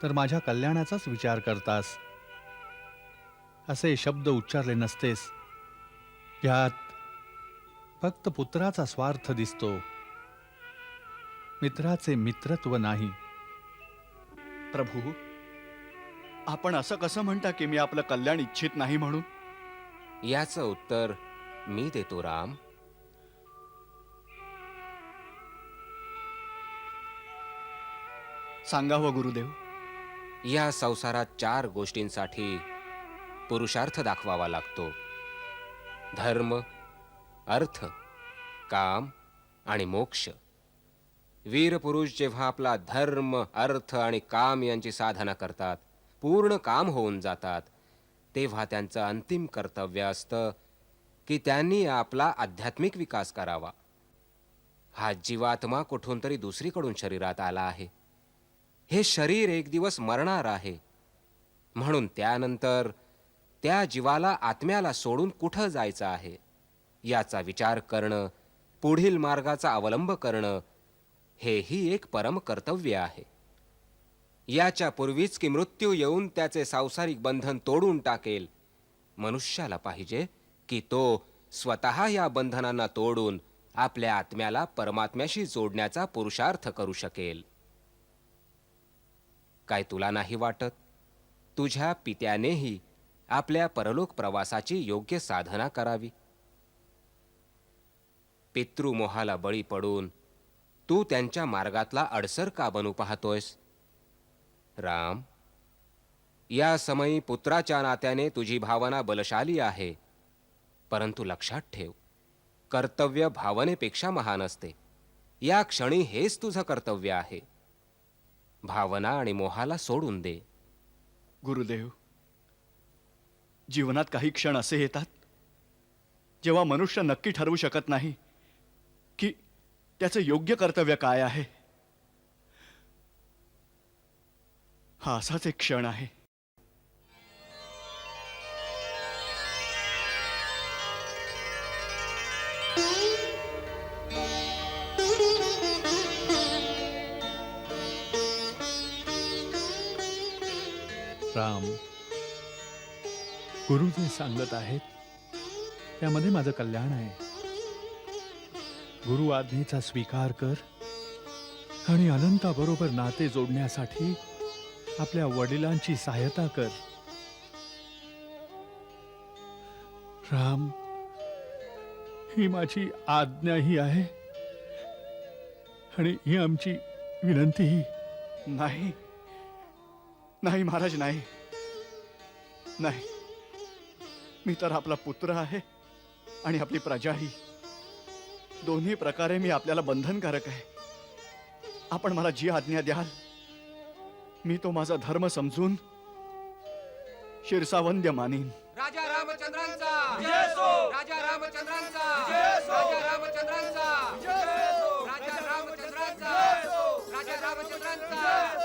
तर माझ्या कल्याणाचाच विचार करतास. असे शब्द उच्चारले नसतेस. यात फक्त पुत्राचा स्वार्थ दिसतो, मित्राचे मित्रत्व नाही. प्रभू, आपण असं कसं म्हणता की मी आपलं कल्याण इच्छित नाही म्हणून? याचं उत्तर मी देतो राम. सांगावं गुरुदेव. या संसारात 4 गोष्टींसाठी पुरुषार्थ दाखवावा लागतो: धर्म, अर्थ, काम आणि मोक्ष. वीर पुरुष जेव्हा आपला धर्म, अर्थ आणि काम यांची साधना करतात, पूर्ण काम होऊन जातात, तेव्हा त्यांचं अंतिम कर्तव्य असतं की त्यांनी आपला आध्यात्मिक विकास करावा. हा जीवात्मा कुठून तरी दुसरीकडून शरीरात आला आहे. हे शरीर एक दिवस मरणार आहे. म्हणून त्यानंतर त्या जीवाला, आत्म्याला सोडून कुठं जायचं आहे याचा विचार करणं, पुढील मार्गाचा अवलंब करणं, हेही एक परम कर्तव्य आहे. याच्या पूर्वीच की मृत्यू येऊन त्याचे सांसारिक बंधन तोडून टाकेल, मनुष्याला पाहिजे की तो स्वतः या बंधनांना तोडून आपल्या आत्म्याला परमात्म्याशी जोडण्याचा पुरुषार्थ करू शकेल. काय तुला नाही वाटत तुझ्या पित्यानेही आपल्या परलोक प्रवासाची योग्य साधना करावी? पितृमोहाला बळी पडून तू त्यांच्या मार्गातला अडसर का बनू पाहतोयस? राम, या समयी पुत्राच्या नात्याने तुझी भावना बलशाली आहे, परंतु लक्षात ठेव, कर्तव्य भावनेपेक्षा महान असते. या क्षणी हेच तुझं कर्तव्य आहे. भावना आणि मोहाला सोडून दे. गुरुदेव, जीवनात काही क्षण असे येतात जेव्हा मनुष्य नक्की ठरवू शकत नाही की त्याचं योग्य कर्तव्य काय आहे. हा असाच एक क्षण आहे. राम, गुरु जे सांगत आहेत त्यामध्ये माझं कल्याण आहे. गुरु आज्ञेचा स्वीकार कर आणि अनंताबरोबर नाते जोडण्यासाठी आपल्या वडिलांची सहायता कर. राम, ही माझी आज्ञाही आहे आणि ही आमची विनंतीही. नाही नाही महाराज, नाही नाही. मी तर आपला पुत्र आहे आणि आपली प्रजाही. दोन्ही प्रकारे मी आपल्याला बंधनकारक आहे. आपण मला जी आज्ञा द्याल मी तो माझा धर्म समजून शिरसावंद्य मानीन. राजा रामचंद्रांचा राजा रामचंद्रांचा राजा रामचंद्रांचा राजा रामचंद्रांचा राजा रामचंद्रांचा